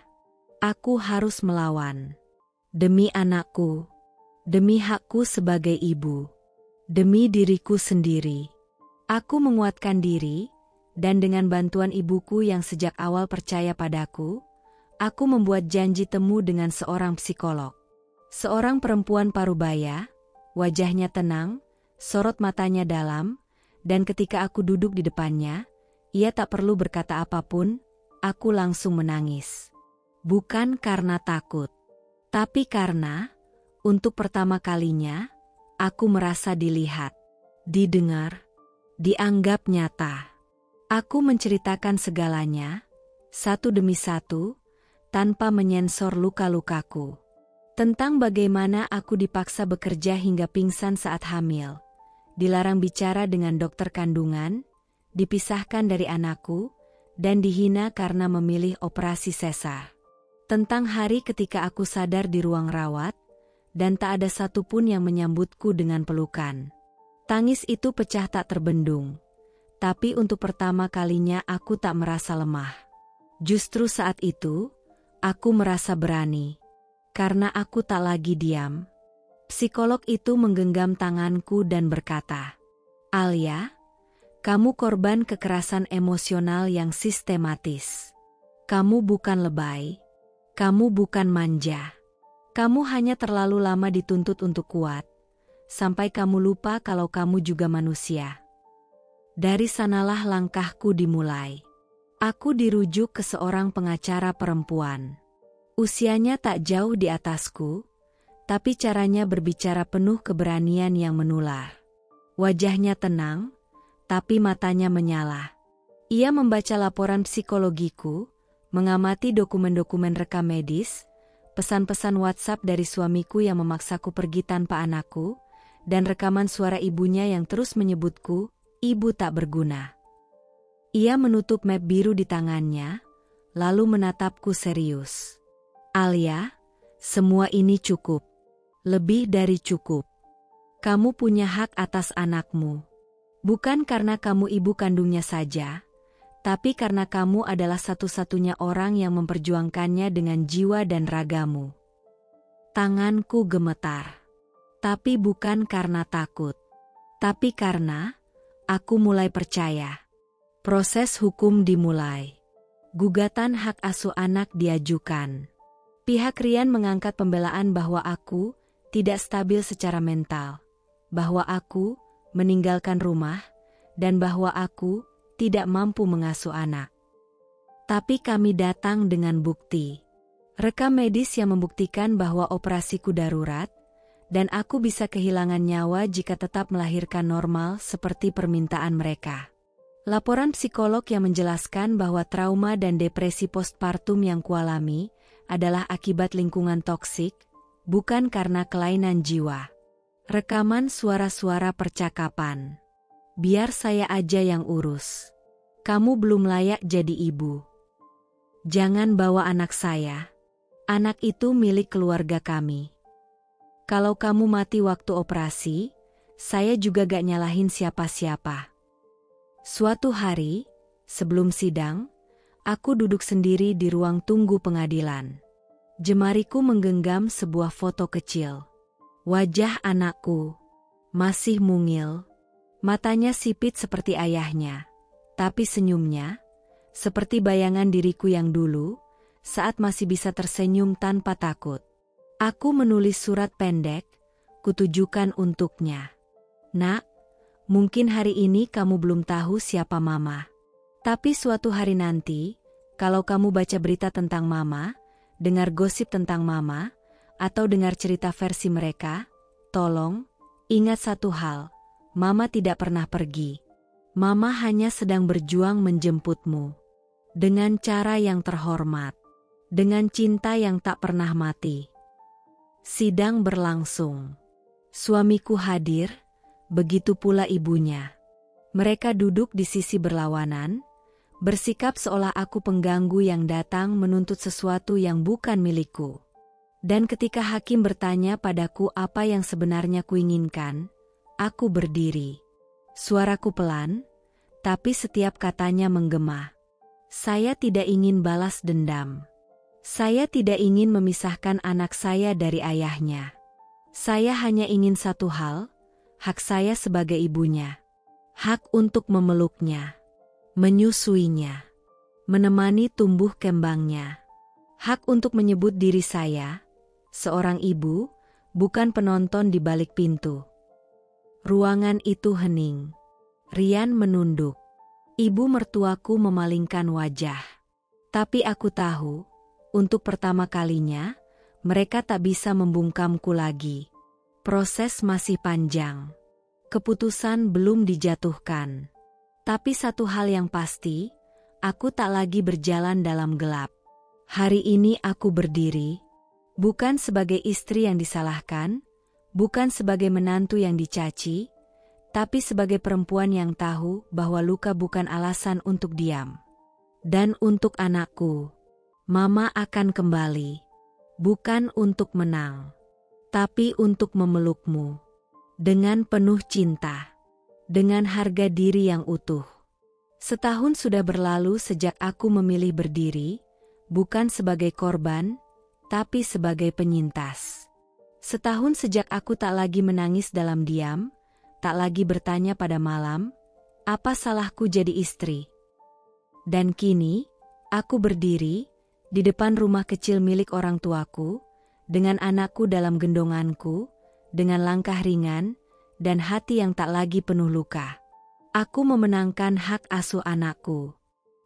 Aku harus melawan. Demi anakku, demi hakku sebagai ibu, demi diriku sendiri. Aku menguatkan diri, dan dengan bantuan ibuku yang sejak awal percaya padaku, aku membuat janji temu dengan seorang psikolog. Seorang perempuan parubaya, wajahnya tenang, sorot matanya dalam, dan ketika aku duduk di depannya, ia tak perlu berkata apapun, aku langsung menangis. Bukan karena takut, tapi karena, untuk pertama kalinya, aku merasa dilihat, didengar, dianggap nyata. Aku menceritakan segalanya, satu demi satu, tanpa menyensor luka-lukaku. Tentang bagaimana aku dipaksa bekerja hingga pingsan saat hamil, dilarang bicara dengan dokter kandungan, dipisahkan dari anakku, dan dihina karena memilih operasi sesar. Tentang hari ketika aku sadar di ruang rawat, dan tak ada satupun yang menyambutku dengan pelukan. Tangis itu pecah tak terbendung, tapi untuk pertama kalinya aku tak merasa lemah. Justru saat itu, aku merasa berani. Karena aku tak lagi diam. Psikolog itu menggenggam tanganku dan berkata, "Alia, kamu korban kekerasan emosional yang sistematis. Kamu bukan lebay. Kamu bukan manja. Kamu hanya terlalu lama dituntut untuk kuat, sampai kamu lupa kalau kamu juga manusia." Dari sanalah langkahku dimulai. Aku dirujuk ke seorang pengacara perempuan. Usianya tak jauh di atasku, tapi caranya berbicara penuh keberanian yang menular. Wajahnya tenang, tapi matanya menyala. Ia membaca laporan psikologiku, mengamati dokumen-dokumen rekam medis, pesan-pesan WhatsApp dari suamiku yang memaksaku pergi tanpa anakku, dan rekaman suara ibunya yang terus menyebutku, ibu tak berguna. Ia menutup map biru di tangannya, lalu menatapku serius. "Alia, semua ini cukup. Lebih dari cukup. Kamu punya hak atas anakmu. Bukan karena kamu ibu kandungnya saja, tapi karena kamu adalah satu-satunya orang yang memperjuangkannya dengan jiwa dan ragamu." Tanganku gemetar. Tapi bukan karena takut. Tapi karena aku mulai percaya. Proses hukum dimulai. Gugatan hak asuh anak diajukan. Pihak Rian mengangkat pembelaan bahwa aku tidak stabil secara mental, bahwa aku meninggalkan rumah, dan bahwa aku tidak mampu mengasuh anak. Tapi kami datang dengan bukti. Rekam medis yang membuktikan bahwa operasiku darurat, dan aku bisa kehilangan nyawa jika tetap melahirkan normal seperti permintaan mereka. Laporan psikolog yang menjelaskan bahwa trauma dan depresi postpartum yang kualami adalah akibat lingkungan toksik, bukan karena kelainan jiwa. Rekaman suara-suara percakapan. Biar saya aja yang urus. Kamu belum layak jadi ibu. Jangan bawa anak saya. Anak itu milik keluarga kami. Kalau kamu mati waktu operasi, saya juga gak nyalahin siapa-siapa. Suatu hari, sebelum sidang, aku duduk sendiri di ruang tunggu pengadilan. Jemariku menggenggam sebuah foto kecil. Wajah anakku masih mungil, matanya sipit seperti ayahnya, tapi senyumnya seperti bayangan diriku yang dulu, saat masih bisa tersenyum tanpa takut. Aku menulis surat pendek, kutujukan untuknya. Nak, mungkin hari ini kamu belum tahu siapa Mama. Tapi suatu hari nanti, kalau kamu baca berita tentang Mama, dengar gosip tentang Mama, atau dengar cerita versi mereka, tolong, ingat satu hal, Mama tidak pernah pergi. Mama hanya sedang berjuang menjemputmu. Dengan cara yang terhormat. Dengan cinta yang tak pernah mati. Sidang berlangsung. Suamiku hadir, begitu pula ibunya. Mereka duduk di sisi berlawanan, bersikap seolah aku pengganggu yang datang menuntut sesuatu yang bukan milikku. Dan ketika hakim bertanya padaku apa yang sebenarnya kuinginkan, aku berdiri. Suaraku pelan, tapi setiap katanya menggema. Saya tidak ingin balas dendam. Saya tidak ingin memisahkan anak saya dari ayahnya. Saya hanya ingin satu hal, hak saya sebagai ibunya. Hak untuk memeluknya, menyusuinya, menemani tumbuh kembangnya. Hak untuk menyebut diri saya seorang ibu, bukan penonton di balik pintu. Ruangan itu hening. Rian menunduk. Ibu mertuaku memalingkan wajah. Tapi aku tahu, untuk pertama kalinya, mereka tak bisa membungkamku lagi. Proses masih panjang. Keputusan belum dijatuhkan. Tapi satu hal yang pasti, aku tak lagi berjalan dalam gelap. Hari ini aku berdiri, bukan sebagai istri yang disalahkan, bukan sebagai menantu yang dicaci, tapi sebagai perempuan yang tahu bahwa luka bukan alasan untuk diam. Dan untuk anakku, Mama akan kembali, bukan untuk menang, tapi untuk memelukmu. Dengan penuh cinta, dengan harga diri yang utuh. Setahun sudah berlalu sejak aku memilih berdiri, bukan sebagai korban, tapi sebagai penyintas. Setahun sejak aku tak lagi menangis dalam diam, tak lagi bertanya pada malam, apa salahku jadi istri? Dan kini, aku berdiri di depan rumah kecil milik orang tuaku, dengan anakku dalam gendonganku, dengan langkah ringan, dan hati yang tak lagi penuh luka. Aku memenangkan hak asuh anakku.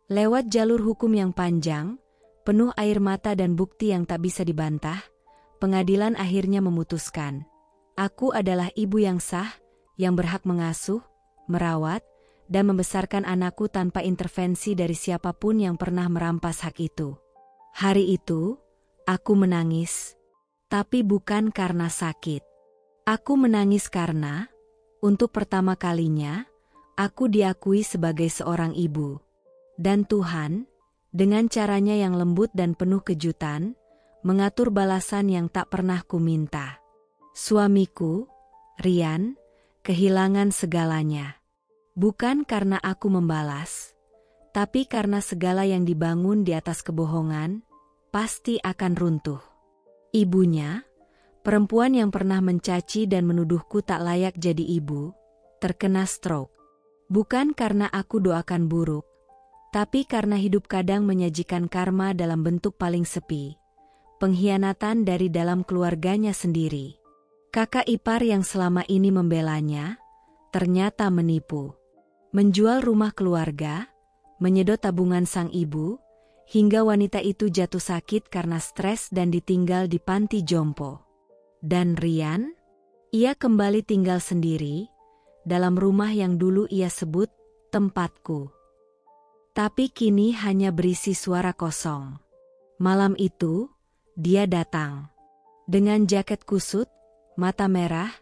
Lewat jalur hukum yang panjang, penuh air mata dan bukti yang tak bisa dibantah, pengadilan akhirnya memutuskan. Aku adalah ibu yang sah, yang berhak mengasuh, merawat, dan membesarkan anakku tanpa intervensi dari siapapun yang pernah merampas hak itu. Hari itu, aku menangis, tapi bukan karena sakit. Aku menangis karena, untuk pertama kalinya, aku diakui sebagai seorang ibu. Dan Tuhan, dengan caranya yang lembut dan penuh kejutan, mengatur balasan yang tak pernah kuminta. Suamiku, Rian, kehilangan segalanya. Bukan karena aku membalas, tapi karena segala yang dibangun di atas kebohongan, pasti akan runtuh. Ibunya, perempuan yang pernah mencaci dan menuduhku tak layak jadi ibu, terkena stroke. Bukan karena aku doakan buruk, tapi karena hidup kadang menyajikan karma dalam bentuk paling sepi, pengkhianatan dari dalam keluarganya sendiri. Kakak ipar yang selama ini membelanya, ternyata menipu. Menjual rumah keluarga, menyedot tabungan sang ibu, hingga wanita itu jatuh sakit karena stres dan ditinggal di panti jompo. Dan Rian, ia kembali tinggal sendiri, dalam rumah yang dulu ia sebut tempatku. Tapi kini hanya berisi suara kosong. Malam itu, dia datang. Dengan jaket kusut, mata merah,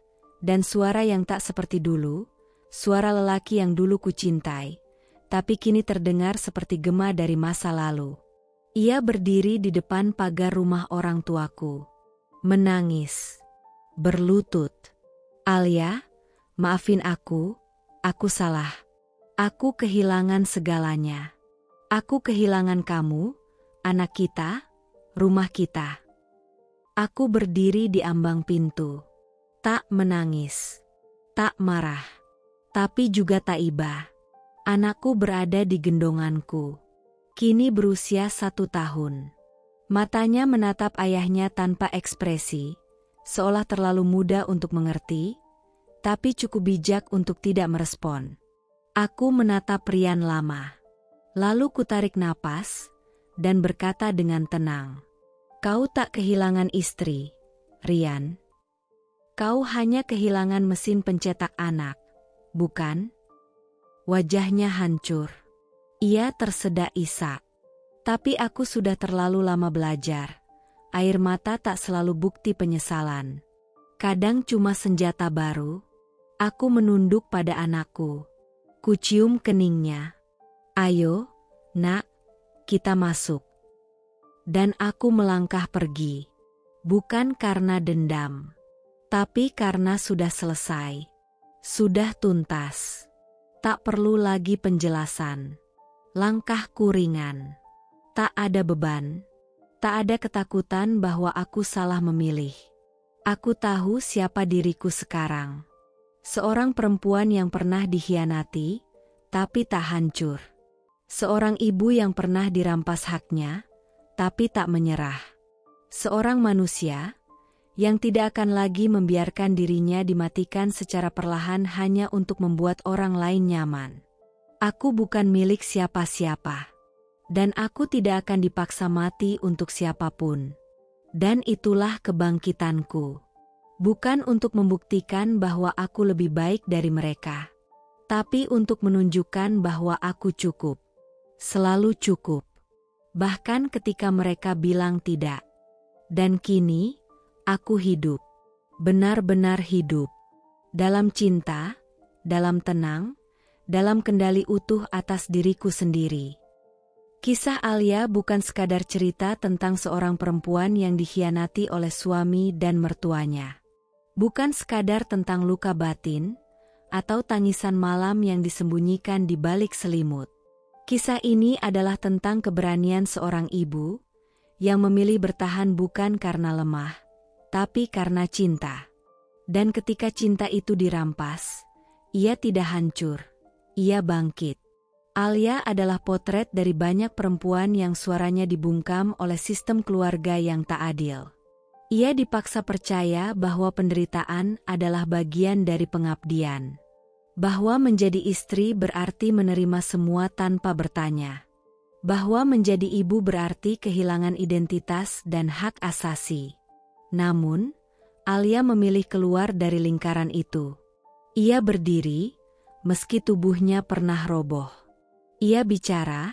Dan suara yang tak seperti dulu, suara lelaki yang dulu kucintai, tapi kini terdengar seperti gema dari masa lalu. Ia berdiri di depan pagar rumah orang tuaku. Menangis. Berlutut. "Alia, maafin aku salah. Aku kehilangan segalanya. Aku kehilangan kamu, anak kita, rumah kita." Aku berdiri di ambang pintu. Tak menangis. Tak marah. Tapi juga tak iba. Anakku berada di gendonganku. Kini berusia 1 tahun. Matanya menatap ayahnya tanpa ekspresi, seolah terlalu muda untuk mengerti, tapi cukup bijak untuk tidak merespon. Aku menatap Rian lama. Lalu kutarik napas, dan berkata dengan tenang, "Kau tak kehilangan istri, Rian. Kau hanya kehilangan mesin pencetak anak, bukan?" Wajahnya hancur. Ia tersedak isak. Tapi aku sudah terlalu lama belajar. Air mata tak selalu bukti penyesalan. Kadang cuma senjata baru. Aku menunduk pada anakku. Kucium keningnya. "Ayo, nak, kita masuk." Dan aku melangkah pergi. Bukan karena dendam. Tapi karena sudah selesai. Sudah tuntas. Tak perlu lagi penjelasan. Langkahku ringan. Tak ada beban. Tak ada ketakutan bahwa aku salah memilih. Aku tahu siapa diriku sekarang. Seorang perempuan yang pernah dikhianati, tapi tak hancur. Seorang ibu yang pernah dirampas haknya, tapi tak menyerah. Seorang manusia yang tidak akan lagi membiarkan dirinya dimatikan secara perlahan hanya untuk membuat orang lain nyaman. Aku bukan milik siapa-siapa. Dan aku tidak akan dipaksa mati untuk siapapun. Dan itulah kebangkitanku. Bukan untuk membuktikan bahwa aku lebih baik dari mereka. Tapi untuk menunjukkan bahwa aku cukup. Selalu cukup. Bahkan ketika mereka bilang tidak. Dan kini, aku hidup. Benar-benar hidup. Dalam cinta, dalam tenang, dalam kendali utuh atas diriku sendiri. Kisah Alia bukan sekadar cerita tentang seorang perempuan yang dikhianati oleh suami dan mertuanya. Bukan sekadar tentang luka batin, atau tangisan malam yang disembunyikan di balik selimut. Kisah ini adalah tentang keberanian seorang ibu, yang memilih bertahan bukan karena lemah, tapi karena cinta. Dan ketika cinta itu dirampas, ia tidak hancur. Ia bangkit. Alia adalah potret dari banyak perempuan yang suaranya dibungkam oleh sistem keluarga yang tak adil. Ia dipaksa percaya bahwa penderitaan adalah bagian dari pengabdian. Bahwa menjadi istri berarti menerima semua tanpa bertanya. Bahwa menjadi ibu berarti kehilangan identitas dan hak asasi. Namun, Alia memilih keluar dari lingkaran itu. Ia berdiri, meski tubuhnya pernah roboh. Ia bicara,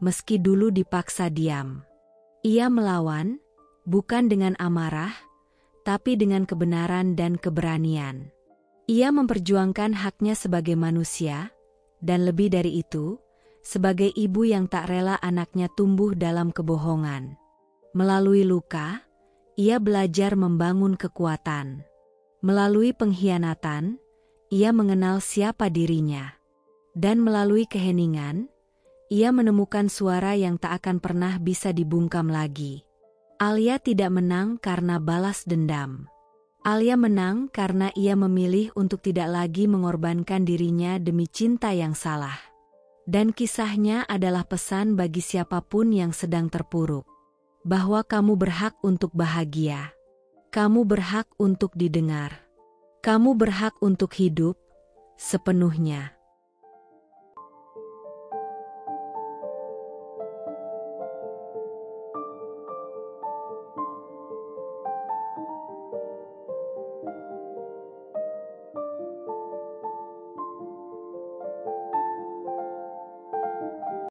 meski dulu dipaksa diam. Ia melawan, bukan dengan amarah, tapi dengan kebenaran dan keberanian. Ia memperjuangkan haknya sebagai manusia, dan lebih dari itu, sebagai ibu yang tak rela anaknya tumbuh dalam kebohongan. Melalui luka, ia belajar membangun kekuatan. Melalui pengkhianatan, ia mengenal siapa dirinya. Dan melalui keheningan, ia menemukan suara yang tak akan pernah bisa dibungkam lagi. Alia tidak menang karena balas dendam. Alia menang karena ia memilih untuk tidak lagi mengorbankan dirinya demi cinta yang salah. Dan kisahnya adalah pesan bagi siapapun yang sedang terpuruk. Bahwa kamu berhak untuk bahagia. Kamu berhak untuk didengar. Kamu berhak untuk hidup sepenuhnya.